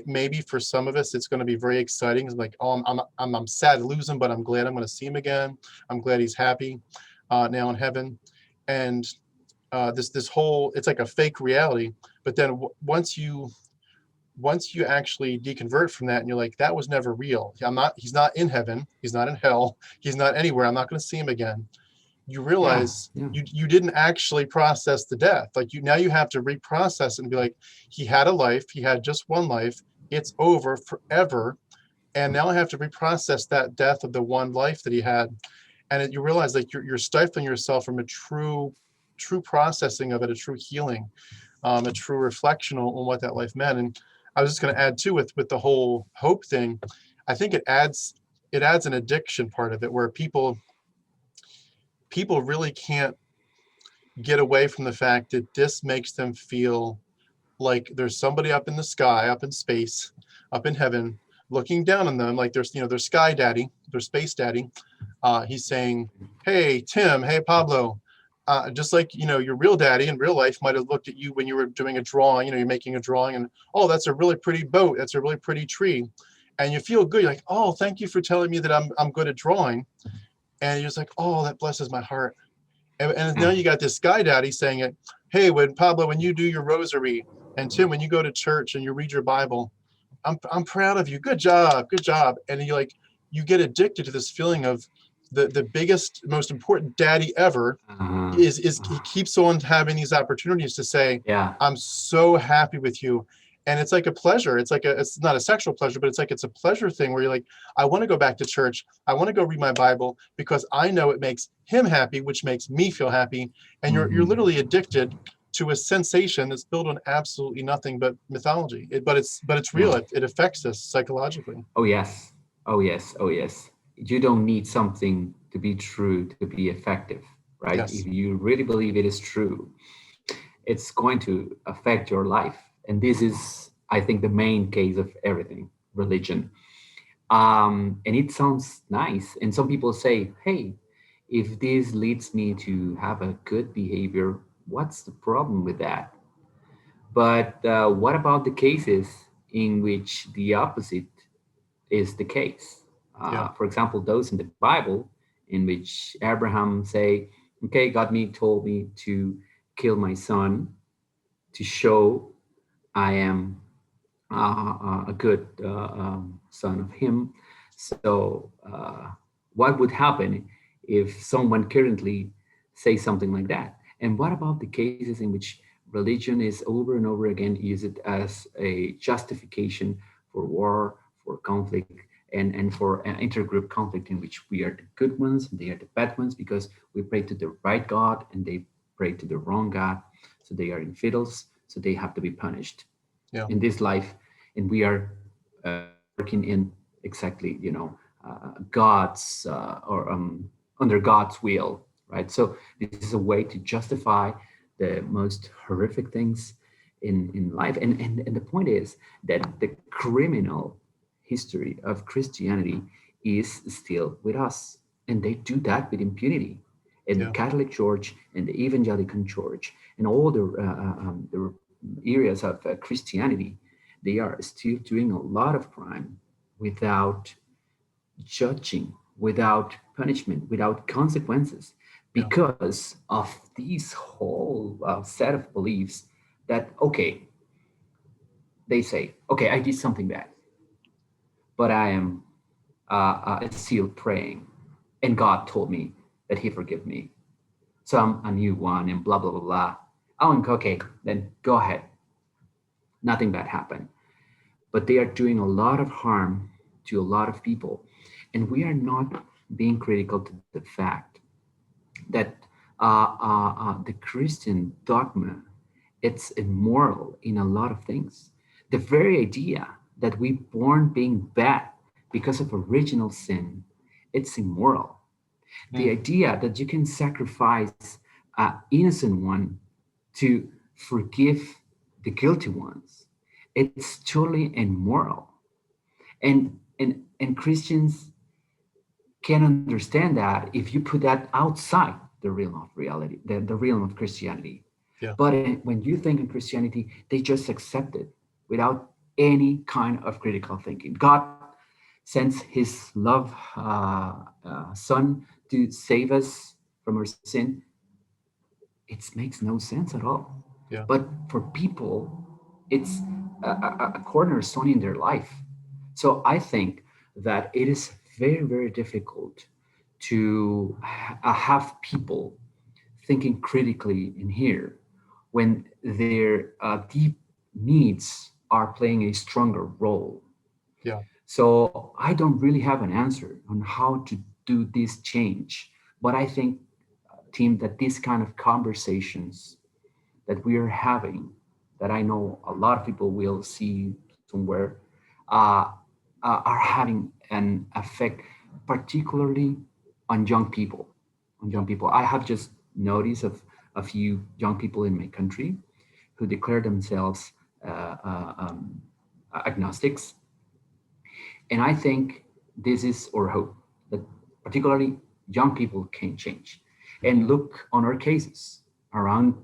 maybe for some of us, it's going to be very exciting. It's like, oh, I'm sad to lose him, but I'm glad I'm going to see him again. I'm glad he's happy now in heaven. And this whole, it's like a fake reality. But then once you once you actually deconvert from that and you're like, that was never real. He's not in heaven. He's not in hell. He's not anywhere. I'm not going to see him again. You realize you didn't actually process the death. Like now you have to reprocess it and be like, he had a life. He had just one life. It's over forever. And now I have to reprocess that death of the one life that he had. And you realize like you're stifling yourself from a true processing of it, a true healing, a true reflection on what that life meant. And I was just going to add too with the whole hope thing. I think it adds an addiction part of it where people really can't get away from the fact that this makes them feel like there's somebody up in the sky, up in space, up in heaven, looking down on them. Like there's their sky daddy, their space daddy. He's saying, hey, Tim, hey, Pablo, just like, your real daddy in real life might have looked at you when you were doing a drawing, you're making a drawing and, oh, that's a really pretty boat. That's a really pretty tree. And you feel good. You're like, oh, thank you for telling me that I'm good at drawing. And you're just like, oh, that blesses my heart. And now you got this sky daddy saying it, hey, Pablo, when you do your rosary, and Tim, when you go to church and you read your Bible, I'm proud of you. Good job. And you get addicted to this feeling of the biggest, most important daddy ever is he keeps on having these opportunities to say, I'm so happy with you. And it's like a pleasure. It's not a sexual pleasure, but it's a pleasure thing where you're like, I want to go back to church. I want to go read my Bible because I know it makes him happy, which makes me feel happy. And you're literally addicted to a sensation that's built on absolutely nothing but mythology. But it's real. It affects us psychologically. Oh yes. You don't need something to be true to be effective, right? Yes. If you really believe it is true, it's going to affect your life. And this is, I think, the main case of everything, religion. And it sounds nice. And some people say, hey, if this leads me to have a good behavior, what's the problem with that? But what about the cases in which the opposite is the case? For example, those in the Bible in which Abraham say, okay, told me to kill my son to show I am a good son of him. So what would happen if someone currently says something like that? And what about the cases in which religion is over and over again used as a justification for war, for conflict, and for an intergroup conflict in which we are the good ones and they are the bad ones because we pray to the right God and they pray to the wrong God. So they are infidels, so they have to be punished in this life. And we are working in exactly, God's or under God's will, right? So this is a way to justify the most horrific things in life. And the point is that the criminal history of Christianity is still with us. And they do that with impunity. And the Catholic Church and the Evangelical Church and all the areas of Christianity, they are still doing a lot of crime without judging, without punishment, without consequences, because of these whole set of beliefs that, okay, they say, okay, I did something bad, but I am still praying, and God told me that He forgive me, so I'm a new one, and blah blah blah blah. Oh, okay, then go ahead. Nothing bad happened, but they are doing a lot of harm to a lot of people, and we are not being critical to the fact that the Christian dogma, it's immoral in a lot of things. The very idea that we born being bad because of original sin, it's immoral. The idea that you can sacrifice an innocent one to forgive the guilty ones, it's totally immoral. And Christians can understand that if you put that outside the realm of reality, the realm of Christianity. But when you think in Christianity, they just accept it without any kind of critical thinking. God sends His love Son to save us from our sin. It makes no sense at all. But for people, it's a cornerstone in their life. So I think that it is very, very difficult to have people thinking critically in here when their deep needs are playing a stronger role. Yeah. So I don't really have an answer on how to do this change, but I think, Tim, that these kind of conversations that we are having, that I know a lot of people will see somewhere, uh, are having an effect, particularly on young people. On young people, I have just noticed of a few young people in my country who declare themselves agnostics, and I think this is our hope, that particularly young people can change. And look on our cases around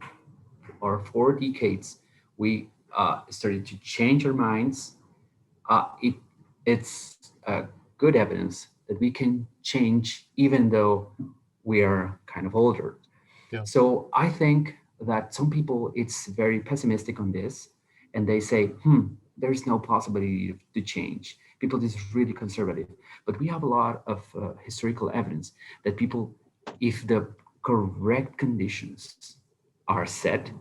our 4 decades, we started to change our minds. It's good evidence that we can change even though we are kind of older. Yeah. So I think that some people, it's very pessimistic on this, and they say, there's no possibility to change. People is really conservative. But we have a lot of historical evidence that people, if the correct conditions are set,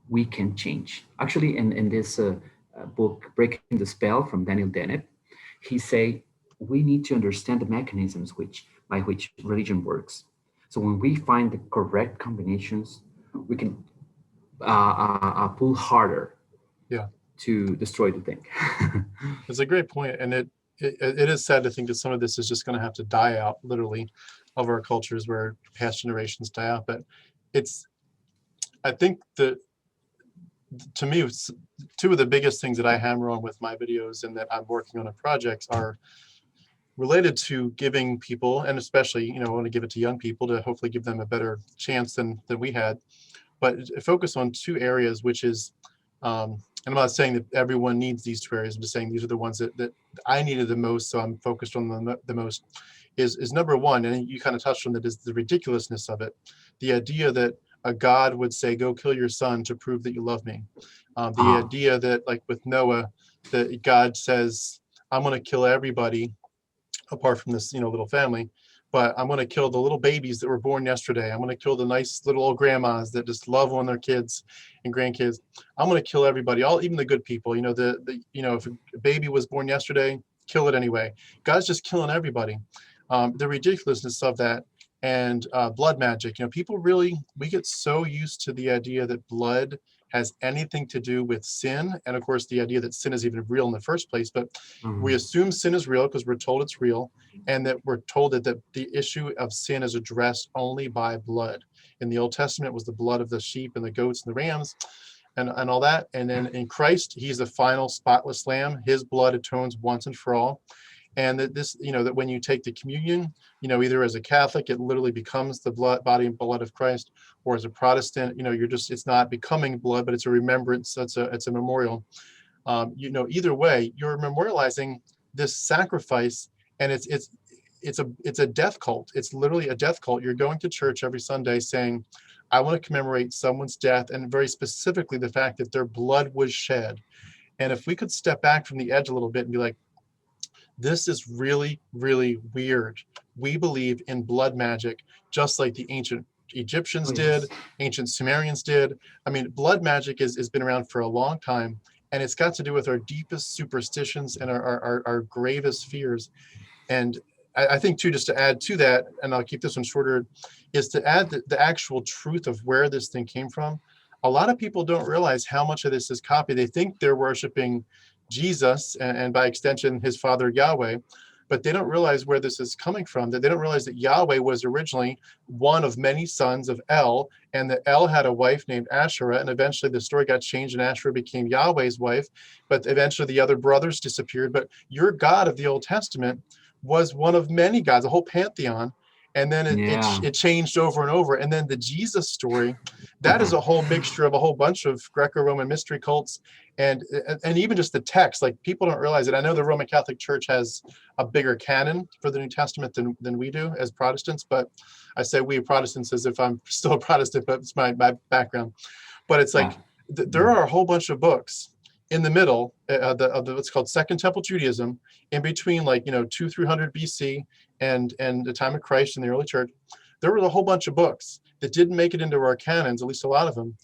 we can change. Actually, in this book, Breaking the Spell from Daniel Dennett, he say we need to understand the mechanisms by which religion works. So when we find the correct combinations, we can pull harder Yeah. to destroy the thing. It's a great point, and it is sad to think that some of this is just going to have to die out, literally, of our cultures where past generations die out. But I think that, to me, it's two of the biggest things that I hammer on with my videos and that I'm working on in projects are related to giving people, and especially, I want to give it to young people to hopefully give them a better chance than we had. But focus on two areas, which is, and I'm not saying that everyone needs these two areas. I'm just saying these are the ones that I needed the most, so I'm focused on them the most, is number one, and you kind of touched on that, is the ridiculousness of it. The idea that a God would say, go kill your son to prove that you love me. The idea that, like with Noah, that God says, I'm going to kill everybody apart from this, little family, but I'm going to kill the little babies that were born yesterday. I'm going to kill the nice little old grandmas that just love on their kids and grandkids. I'm going to kill everybody, even the good people. If a baby was born yesterday, kill it anyway. God's just killing everybody. The ridiculousness of that, and blood magic. People really, we get so used to the idea that blood has anything to do with sin, and of course the idea that sin is even real in the first place. But we assume sin is real because we're told it's real, and that we're told that the issue of sin is addressed only by blood. In the Old Testament, it was the blood of the sheep and the goats and the rams, and all that. And then in Christ, he's the final spotless lamb. His blood atones once and for all. And that this, that when you take the communion, either as a Catholic, it literally becomes the body and blood of Christ, or as a Protestant, it's not becoming blood, but it's a remembrance. It's a memorial. Either way, you're memorializing this sacrifice, and it's a death cult. It's literally a death cult. You're going to church every Sunday saying, I want to commemorate someone's death, and very specifically the fact that their blood was shed. And if we could step back from the edge a little bit and be like, this is really, really weird. We believe in blood magic, just like the ancient Egyptians did, ancient Sumerians did. I mean, blood magic has been around for a long time, and it's got to do with our deepest superstitions and our gravest fears. And I think too, just to add to that, and I'll keep this one shorter, is to add the actual truth of where this thing came from. A lot of people don't realize how much of this is copied. They think they're worshiping Jesus and by extension, his father Yahweh, but they don't realize where this is coming from. That they don't realize that Yahweh was originally one of many sons of El, and that El had a wife named Asherah, and eventually the story got changed and Asherah became Yahweh's wife, but eventually the other brothers disappeared. But your God of the Old Testament was one of many gods, a whole pantheon, and then it changed over and over. And then the Jesus story, that is a whole mixture of a whole bunch of Greco-Roman mystery cults, and even just the text. Like, people don't realize it. I know the Roman Catholic Church has a bigger canon for the New Testament than we do as Protestants, but I say we Protestants as if I'm still a Protestant, but it's my background. But it's like there are a whole bunch of books in the middle of the what's called Second Temple Judaism, in between 200-300 BC and the time of Christ in the early church, there was a whole bunch of books that didn't make it into our canons, at least a lot of them,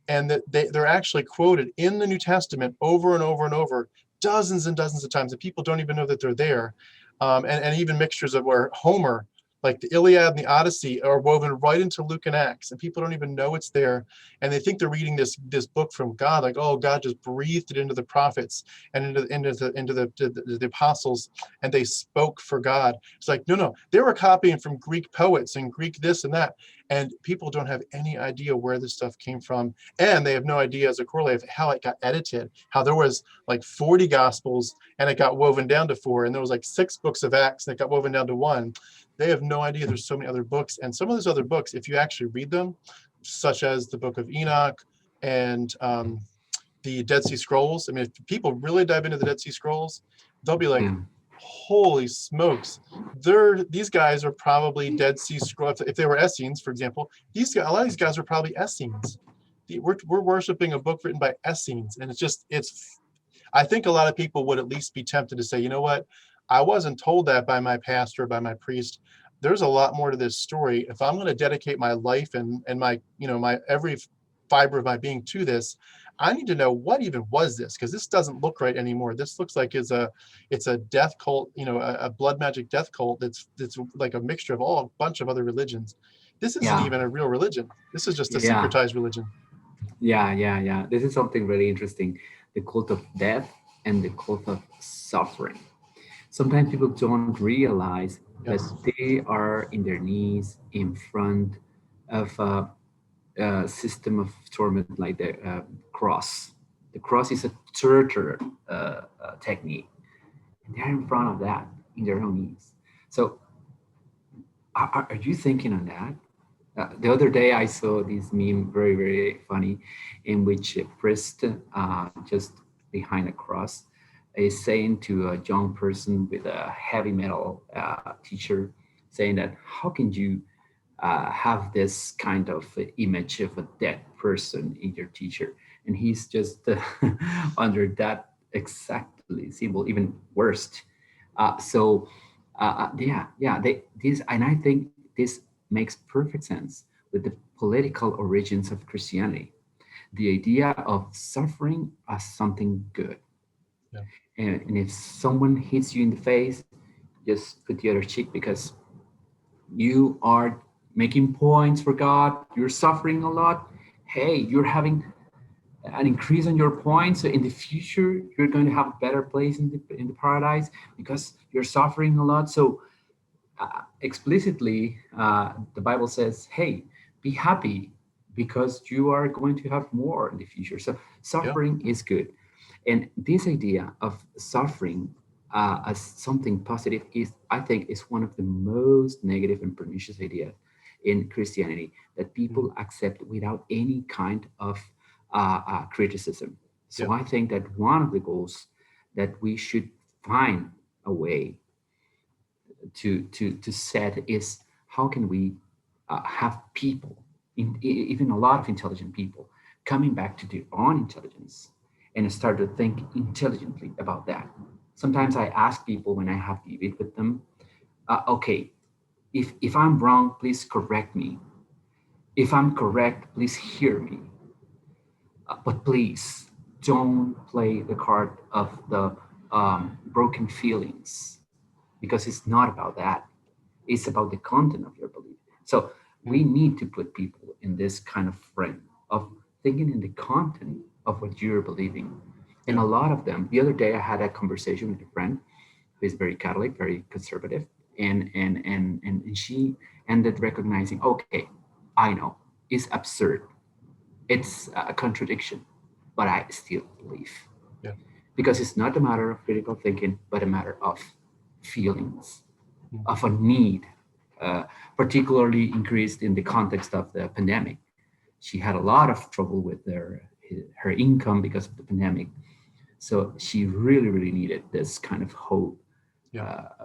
and that they're actually quoted in the New Testament over and over and over, dozens and dozens of times, and people don't even know that they're there. And even mixtures of where Homer, like the Iliad and the Odyssey, are woven right into Luke and Acts, and people don't even know it's there, and they think they're reading this book from God, like, oh, God just breathed it into the prophets and into the apostles, and they spoke for God. It's like, no, they were copying from Greek poets and Greek this and that, and people don't have any idea where this stuff came from, and they have no idea as a correlate of how it got edited, how there was like 40 gospels and it got woven down to 4, and there was like 6 books of Acts and it got woven down to 1. They have no idea there's so many other books. And some of those other books, if you actually read them, such as the Book of Enoch and the Dead Sea Scrolls, I mean, if people really dive into the Dead Sea Scrolls, they'll be like, holy smokes, these guys are probably Dead Sea Scrolls. If they were Essenes, for example, a lot of these guys are probably Essenes. We're worshiping a book written by Essenes. And I think a lot of people would at least be tempted to say, you know what? I wasn't told that by my pastor, by my priest. There's a lot more to this story. If I'm going to dedicate my life and my every fiber of my being to this, I need to know what even was this, because this doesn't look right anymore. This looks like it's a death cult, a blood magic death cult that's like a mixture of a bunch of other religions. This isn't even a real religion. This is just a secretized religion. Yeah. This is something really interesting. The cult of death and the cult of suffering. Sometimes people don't realize that they are in their knees in front of a system of torment like the cross. The cross is a torture technique. And they're in front of that in their own knees. So are you thinking on that? The other day I saw this meme, very, very funny, in which a priest just behind a cross is saying to a young person with a heavy metal teacher, saying that, how can you have this kind of image of a dead person in your teacher? And he's just under that exactly symbol, even worse. And I think this makes perfect sense with the political origins of Christianity. The idea of suffering as something good. Yeah. And if someone hits you in the face, just put the other cheek, because you are making points for God. You're suffering a lot. Hey, you're having an increase on your points. So in the future, you're going to have a better place in the paradise because you're suffering a lot. So explicitly, the Bible says, hey, be happy because you are going to have more in the future. So suffering is good. And this idea of suffering as something positive I think, is one of the most negative and pernicious ideas in Christianity that people accept without any kind of criticism. So I think that one of the goals that we should find a way to set is, how can we have people, even a lot of intelligent people, coming back to their own intelligence and start to think intelligently about that. Sometimes I ask people when I have debate with them, okay, if I'm wrong, please correct me. If I'm correct, please hear me. But please don't play the card of the broken feelings, because it's not about that. It's about the content of your belief. So we need to put people in this kind of frame of thinking in the content of what you're believing. And a lot of them, the other day I had a conversation with a friend who is very Catholic, very conservative, and she ended recognizing, okay, I know, it's absurd. It's a contradiction, but I still believe. Yeah. Because it's not a matter of critical thinking, but a matter of feelings, of a need, particularly increased in the context of the pandemic. She had a lot of trouble with her income because of the pandemic. So she really, really needed this kind of hope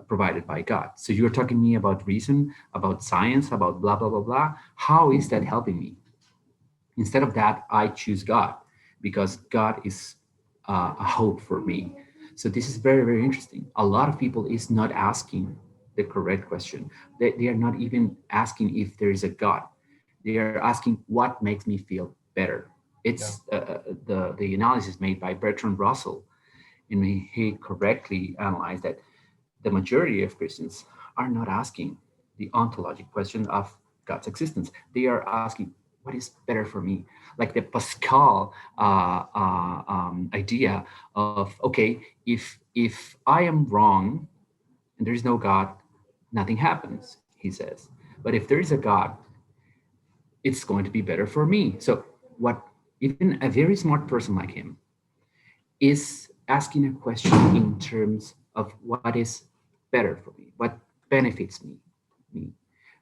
provided by God. So you're talking to me about reason, about science, about blah, blah, blah, blah. How is that helping me? Instead of that, I choose God, because God is a hope for me. So this is very, very interesting. A lot of people is not asking the correct question. They are not even asking if there is a God. They are asking what makes me feel better. Yeah. It's the analysis made by Bertrand Russell, and he correctly analyzed that the majority of Christians are not asking the ontologic question of God's existence. They are asking, what is better for me? Like the Pascal idea of, okay, if I am wrong and there is no God, nothing happens, he says. But if there is a God, it's going to be better for me. So what even a very smart person like him is asking a question in terms of what is better for me, what benefits me,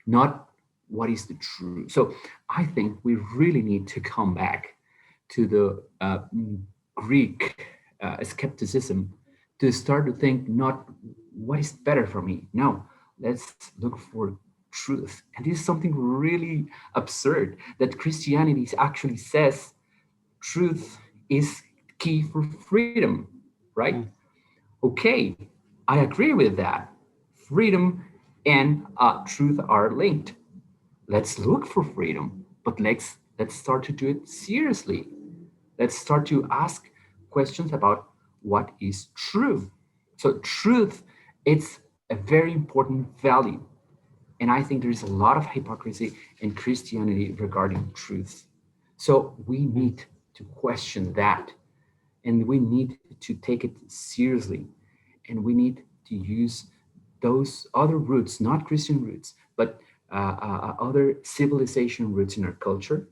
not what is the truth. So I think we really need to come back to the Greek skepticism to start to think not what is better for me. No, let's look for truth. And this is something really absurd that Christianity actually says truth is key for freedom, right? Mm. Okay, I agree with that. Freedom and truth are linked. Let's look for freedom, but let's start to do it seriously. Let's start to ask questions about what is true. So truth, it's a very important value. And I think there's a lot of hypocrisy in Christianity regarding truth. So we Mm. need to question that, and we need to take it seriously, and we need to use those other roots, not Christian roots, but other civilization roots in our culture,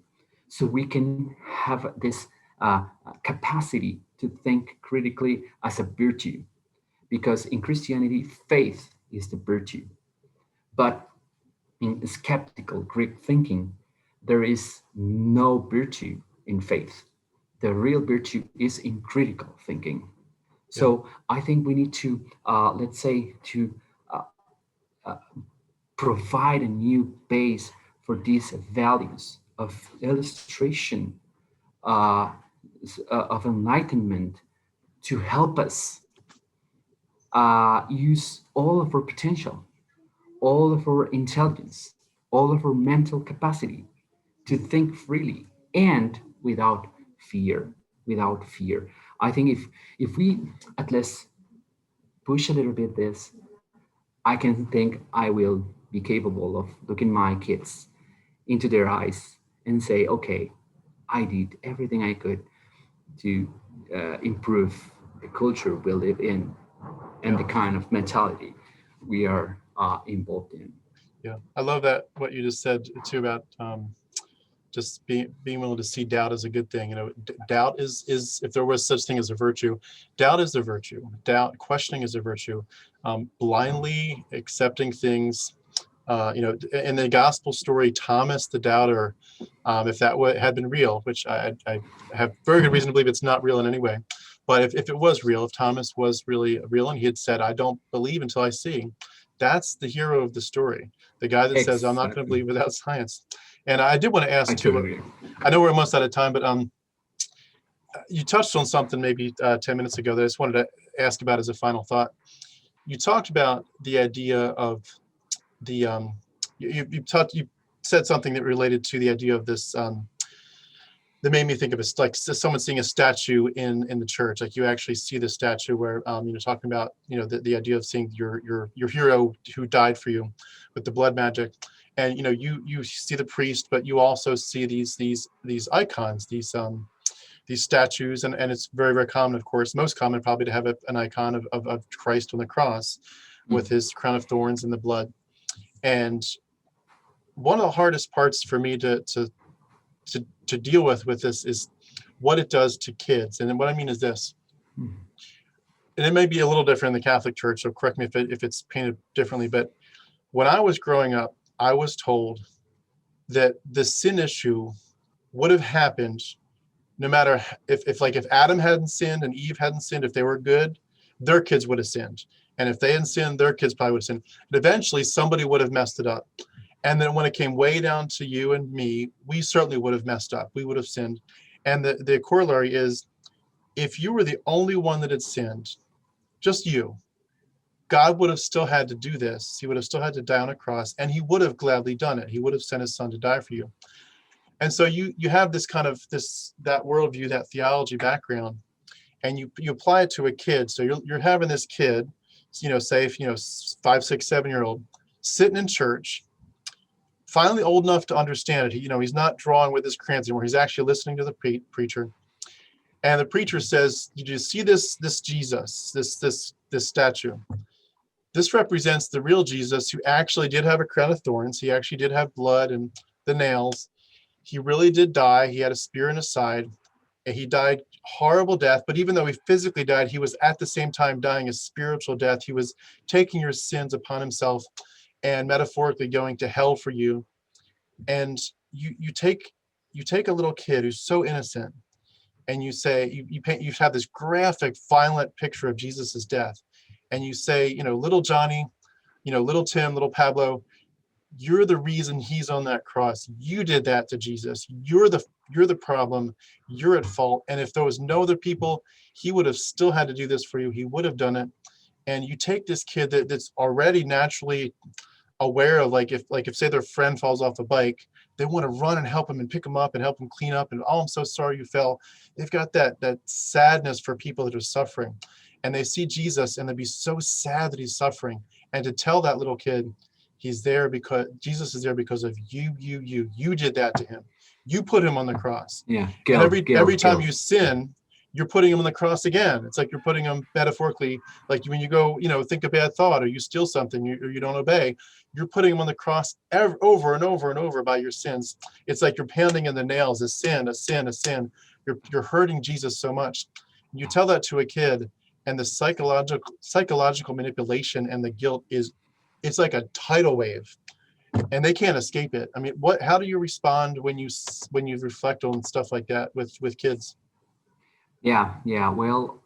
so we can have this capacity to think critically as a virtue. Because in Christianity, faith is the virtue. But in skeptical Greek thinking, there is no virtue in faith. The real virtue is in critical thinking. Yeah. So I think we need to, let's say, to uh, uh, provide a new base for these values of illustration, uh, of enlightenment, to help us use all of our potential, all of our intelligence, all of our mental capacity to think freely and without fear. Without fear, I think if we at least push a little bit this, I can think I will be capable of looking my kids into their eyes and say, okay, I did everything I could to improve the culture we live in and Yeah. the kind of mentality we are involved in. Yeah. I love that what you just said too about just being willing to see doubt as a good thing. You know, doubt is if there was such thing as a virtue, doubt is a virtue. Doubt, questioning is a virtue. Blindly accepting things. You know, in the gospel story, Thomas the doubter, if that had been real, which I have very good reason to believe it's not real in any way, but if it was real, if Thomas was really real and he had said, I don't believe until I see, that's the hero of the story. The guy that says, I'm not going to Exactly. believe without science. And I did want to I ask too, totally agree. I know we're almost out of time, but you touched on something maybe 10 minutes ago that I just wanted to ask about as a final thought. You talked about the idea of the you said something that related to the idea of this that made me think of it like someone seeing a statue in the church, like you actually see the statue where you know, talking about, you know, the idea of seeing your hero who died for you with the blood magic, and you know, you see the priest, but you also see these icons, these statues, and it's very, very common, of course, most common probably, to have an icon of Christ on the cross with Mm. his crown of thorns and the blood. And one of the hardest parts for me to deal with this is what it does to kids. And what I mean is this, Mm. and it may be a little different in the Catholic Church, so correct me if it's painted differently, but when I was growing up, I was told that the sin issue would have happened no matter if Adam hadn't sinned and Eve hadn't sinned, if they were good, their kids would have sinned. And if they hadn't sinned, their kids probably would have sinned. And eventually somebody would have messed it up. And then when it came way down to you and me, we certainly would have messed up. We would have sinned. And the corollary is, if you were the only one that had sinned, just you, God would have still had to do this. He would have still had to die on a cross, and he would have gladly done it. He would have sent his son to die for you. And so you have this kind of that worldview, that theology background, and you apply it to a kid. So you're having this kid, say if 5, 6, 7-year-old sitting in church, finally old enough to understand it. He's not drawing with his crayons anymore. He's actually listening to the preacher. And the preacher says, "Did you see this Jesus, this statue? This represents the real Jesus, who actually did have a crown of thorns. He actually did have blood and the nails. He really did die. He had a spear in his side, and he died horrible death. But even though he physically died, he was at the same time dying a spiritual death. He was taking your sins upon himself and metaphorically going to hell for you." And you take a little kid who's so innocent, and you say, you have this graphic, violent picture of Jesus's death, and you say, little Johnny, little Tim, little Pablo, you're the reason he's on that cross. You did that to Jesus. You're the problem. You're at fault. And if there was no other people, he would have still had to do this for you. He would have done it. And you take this kid that's already naturally aware of, if say their friend falls off a bike, they want to run and help him and pick him up and help him clean up. And, "Oh, I'm so sorry you fell." They've got that sadness for people that are suffering. And they see Jesus and they'd be so sad that he's suffering. And to tell that little kid, he's there because Jesus is there because of you did that to him. You put him on the cross. Yeah. And every time you sin, you're putting him on the cross again. It's like you're putting him metaphorically, like when you go, think a bad thought, or you steal something, or you don't obey, you're putting him on the cross over and over and over by your sins. It's like you're pounding in the nails, a sin, a sin, a sin. You're hurting Jesus so much. You tell that to a kid, and the psychological manipulation and the guilt it's like a tidal wave, and they can't escape it. I mean, how do you respond when you reflect on stuff like that with kids? Yeah. Well,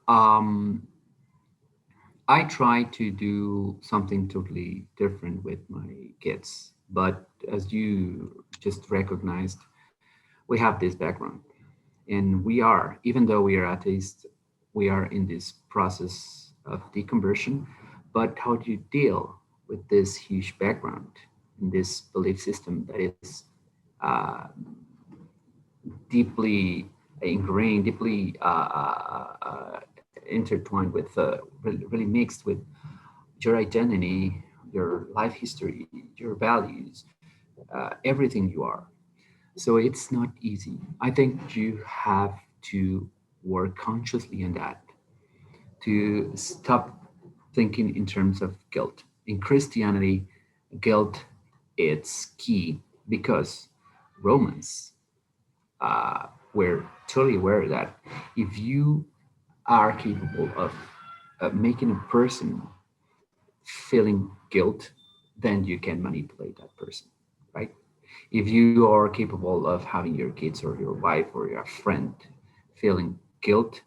I try to do something totally different with my kids, but as you just recognized, we have this background, and even though we are atheists, we are in this process of deconversion. But how do you deal with this huge background in this belief system that is deeply ingrained, deeply intertwined with, really mixed with your identity, your life history, your values, everything you are. So it's not easy. I think you have to work consciously on that, to stop thinking in terms of guilt. In Christianity, guilt it's key because Romans were totally aware that if you are capable of making a person feeling guilt, then you can manipulate that person, right? If you are capable of having your kids or your wife or your friend feeling guilt,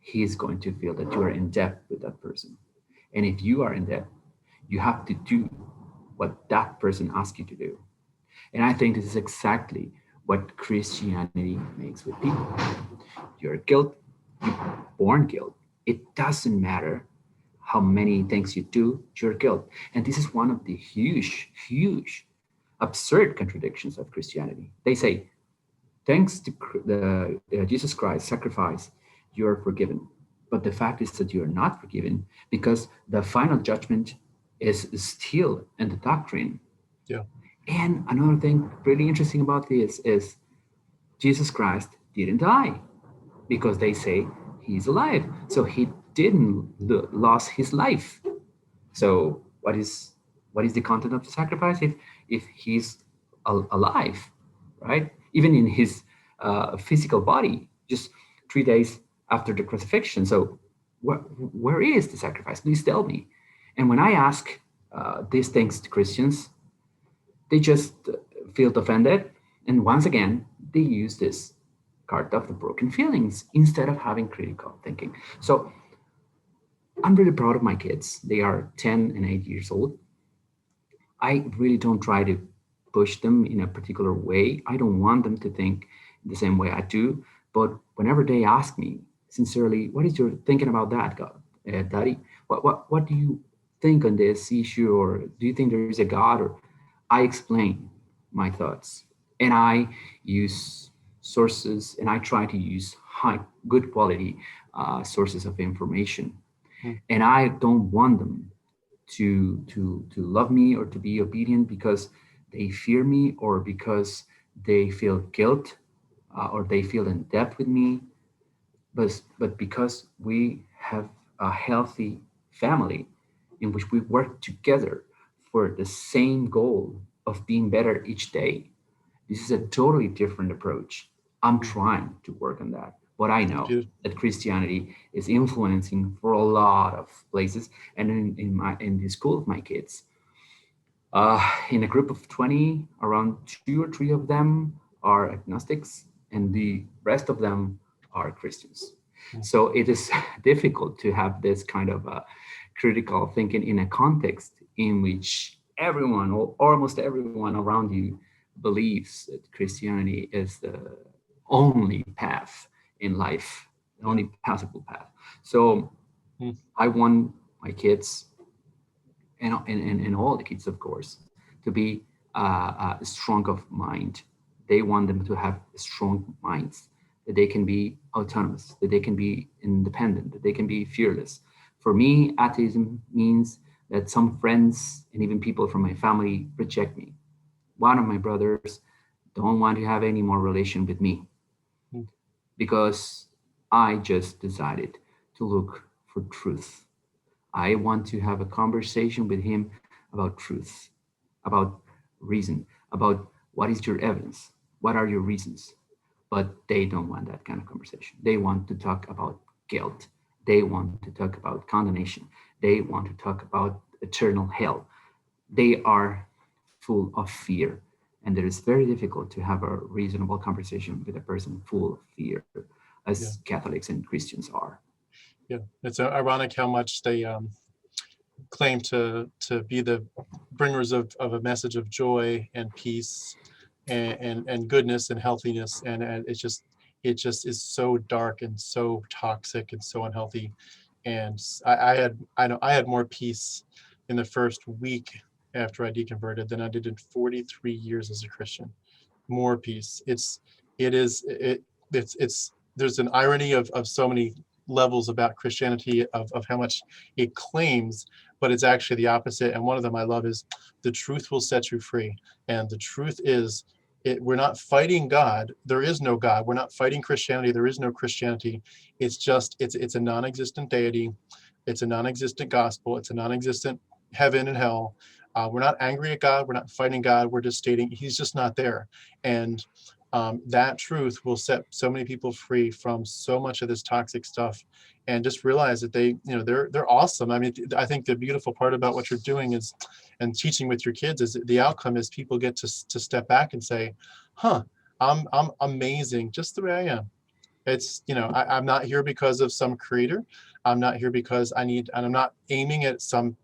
he's going to feel that you are in debt with that person. And if you are in debt, you have to do what that person asks you to do. And I think this is exactly what Christianity makes with people. You're guilt, you're born guilt. It doesn't matter how many things you do, you're guilt. And this is one of the huge, absurd contradictions of Christianity. They say, thanks to Jesus Christ's sacrifice, you're forgiven. But the fact is that you're not forgiven because the final judgment is still in the doctrine. Yeah. And another thing really interesting about this is Jesus Christ didn't die because they say he's alive. So he didn't lose his life. So what is the content of the sacrifice if he's alive, right? Even in his physical body, just 3 days after the crucifixion. So where is the sacrifice? Please tell me. And when I ask these things to Christians, they just feel offended. And once again, they use this card of the broken feelings instead of having critical thinking. So I'm really proud of my kids. They are 10 and 8 years old. I really don't try to push them in a particular way. I don't want them to think the same way I do. But whenever they ask me sincerely, what is your thinking about that, God, Daddy? What do you think on this issue, or do you think there is a God? Or I explain my thoughts, and I use sources, and I try to use good quality sources of information, Mm. and I don't want them to love me or to be obedient because they fear me or because they feel guilt or they feel in debt with me, but because we have a healthy family in which we work together for the same goal of being better each day. This is a totally different approach. I'm trying to work on that, but I know Beautiful. that Christianity is influencing for a lot of places. And in the school of my kids, in a group of 20, around 2 or 3 of them are agnostics, and the rest of them are Christians. Mm. So it is difficult to have this kind of critical thinking in a context in which everyone, or almost everyone around you, believes that Christianity is the only path in life, the Yeah. only possible path. So Mm. I want my kids and all the kids, of course, to be strong of mind. They want them to have strong minds, that they can be autonomous, that they can be independent, that they can be fearless. For me, atheism means that some friends and even people from my family reject me. One of my brothers don't want to have any more relation with me Mm. because I just decided to look for truth. I want to have a conversation with him about truth, about reason, about what is your evidence, what are your reasons. But they don't want that kind of conversation. They want to talk about guilt. They want to talk about condemnation. They want to talk about eternal hell. They are full of fear. And it is very difficult to have a reasonable conversation with a person full of fear, Yeah. as Catholics and Christians are. Yeah. It's ironic how much they claim to be the bringers of a message of joy and peace and goodness and healthiness, and it just is so dark and so toxic and so unhealthy. And I had more peace in the first week after I deconverted than I did in 43 years as a Christian. More peace. It's there's an irony of so many levels about Christianity, of how much it claims, but it's actually the opposite. And one of them I love is the truth will set you free. And the truth is, we're not fighting God. There is no God. We're not fighting Christianity. There is no Christianity. It's a non-existent deity. It's a non-existent gospel. It's a non-existent heaven and hell. We're not angry at God. We're not fighting God. We're just stating he's just not there. And that truth will set so many people free from so much of this toxic stuff, and just realize that they're awesome. I mean, I think the beautiful part about what you're doing is, and teaching with your kids, is the outcome is people get to step back and say, huh, I'm amazing just the way I am. It's, I'm not here because of some creator. I'm not here because and I'm not aiming at some,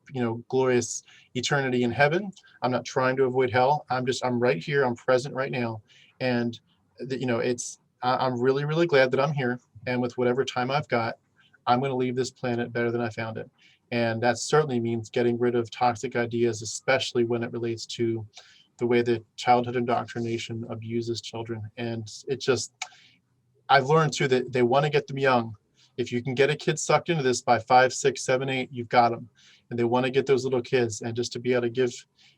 glorious eternity in heaven. I'm not trying to avoid hell. I'm right here. I'm present right now. And, I'm really, really glad that I'm here. And with whatever time I've got, I'm going to leave this planet better than I found it. And that certainly means getting rid of toxic ideas, especially when it relates to the way that childhood indoctrination abuses children. And I've learned too that they want to get them young. If you can get a kid sucked into this by 5, 6, 7, 8, you've got them. And they want to get those little kids, and just to be able to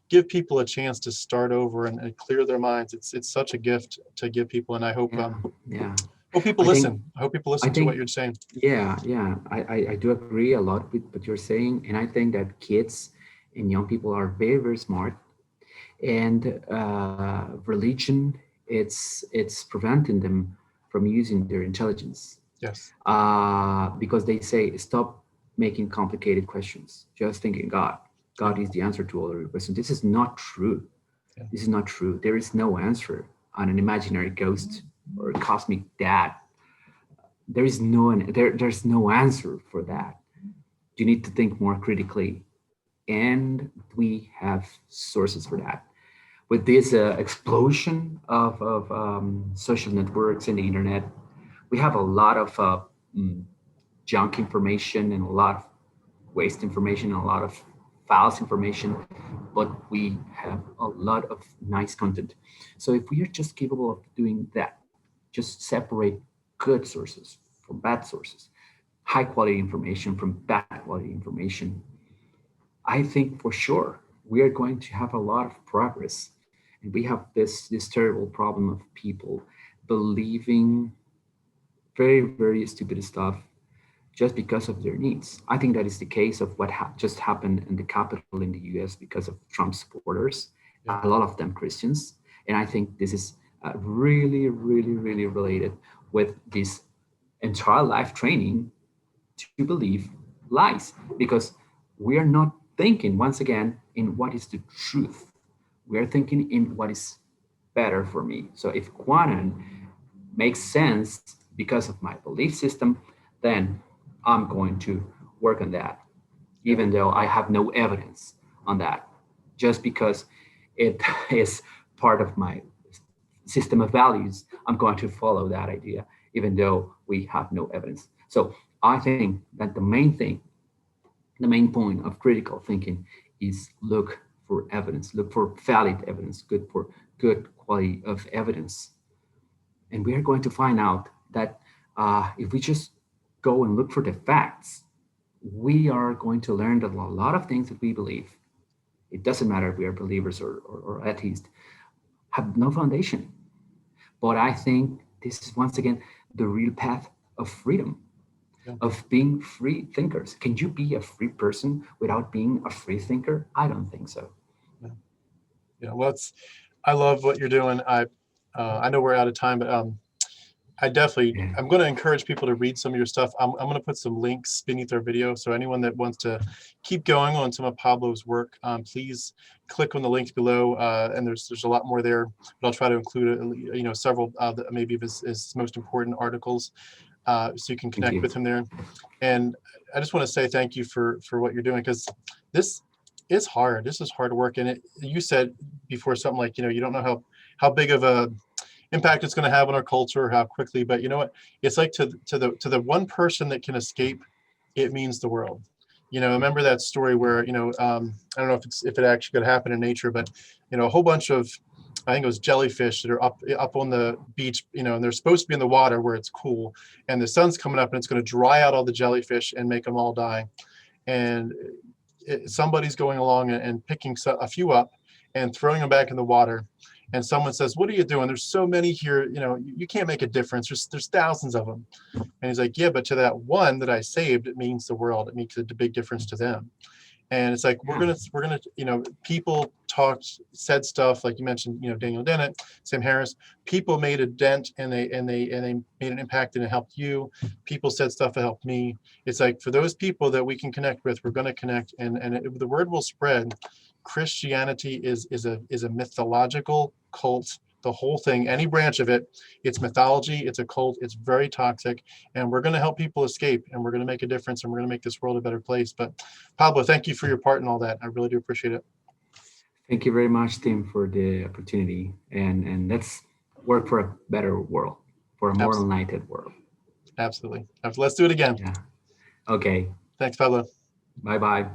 give people a chance to start over and clear their minds. It's such a gift to give people, and I hope Yeah. hope people I think listen. I hope people I listen to what think you're saying. yeah. I do agree a lot with what you're saying, and I think that kids and young people are very, very smart, and religion, it's preventing them from using their intelligence, Yes. because they say stop making complicated questions, just thinking Yeah. God is the answer to all of your questions. This is not true. Yeah. This is not true. There is no answer on an imaginary ghost or a cosmic dad. There's no answer for that. You need to think more critically, and we have sources for that. With this explosion of social networks and the internet, we have a lot of junk information and a lot of waste information and a lot of false information, but we have a lot of nice content. So if we are just capable of doing that, just separate good sources from bad sources, high quality information from bad quality information, I think for sure we are going to have a lot of progress. And we have this terrible problem of people believing very, very stupid stuff just because of their needs. I think that is the case of what just happened in the Capitol in the US because of Trump supporters, a lot of them Christians. And I think this is really, really, really related with this entire life training to believe lies, because we are not thinking, once again, in what is the truth. We are thinking in what is better for me. So if quantum makes sense because of my belief system, then I'm going to work on that, even though I have no evidence on that, just because it is part of my system of values. I'm going to follow that idea, even though we have no evidence. So I think that the main point of critical thinking is look for evidence, look for valid evidence, good quality of evidence. And we are going to find out that if we just go and look for the facts, we are going to learn that a lot of things that we believe, it doesn't matter if we are believers or atheists, have no foundation. But I think this is, once again, the real path of freedom, of being free thinkers. Can you be a free person without being a free thinker? I don't think so. Yeah, well, I love what you're doing. I know we're out of time, but I'm going to encourage people to read some of your stuff. I'm going to put some links beneath our video. So anyone that wants to keep going on some of Pablo's work, please click on the links below. And there's a lot more there, but I'll try to include, several maybe of his most important articles, so you can connect with him there. And I just want to say thank you for what you're doing, because this is hard. This is hard work. And you said before something like, you don't know how big of a impact it's going to have on our culture, or how quickly, but you know what, it's like to the one person that can escape, it means the world. Remember that story where I don't know if it actually could happen in nature, but a whole bunch of, I think it was jellyfish that are up on the beach, and they're supposed to be in the water where it's cool, and the sun's coming up and it's going to dry out all the jellyfish and make them all die. And somebody's going along and picking a few up and throwing them back in the water. And someone says, "What are you doing? There's so many here. You can't make a difference. There's thousands of them." And he's like, "Yeah, but to that one that I saved, it means the world. It makes a big difference to them." And it's like we're gonna people said stuff like you mentioned, Daniel Dennett, Sam Harris. People made a dent and they made an impact, and it helped you. People said stuff that helped me. It's like for those people that we can connect with, we're going to connect, and the word will spread. Christianity is a mythological cult. The whole thing, any branch of it, it's mythology, it's a cult, it's very toxic, and we're going to help people escape, and we're going to make a difference, and we're going to make this world a better place. But Pablo, thank you for your part in all that. I really do appreciate it. Thank you very much, Tim, for the opportunity, and let's work for a better world, for a more united world. Absolutely. Let's do it again. Yeah. Okay. Thanks, Pablo. Bye-bye.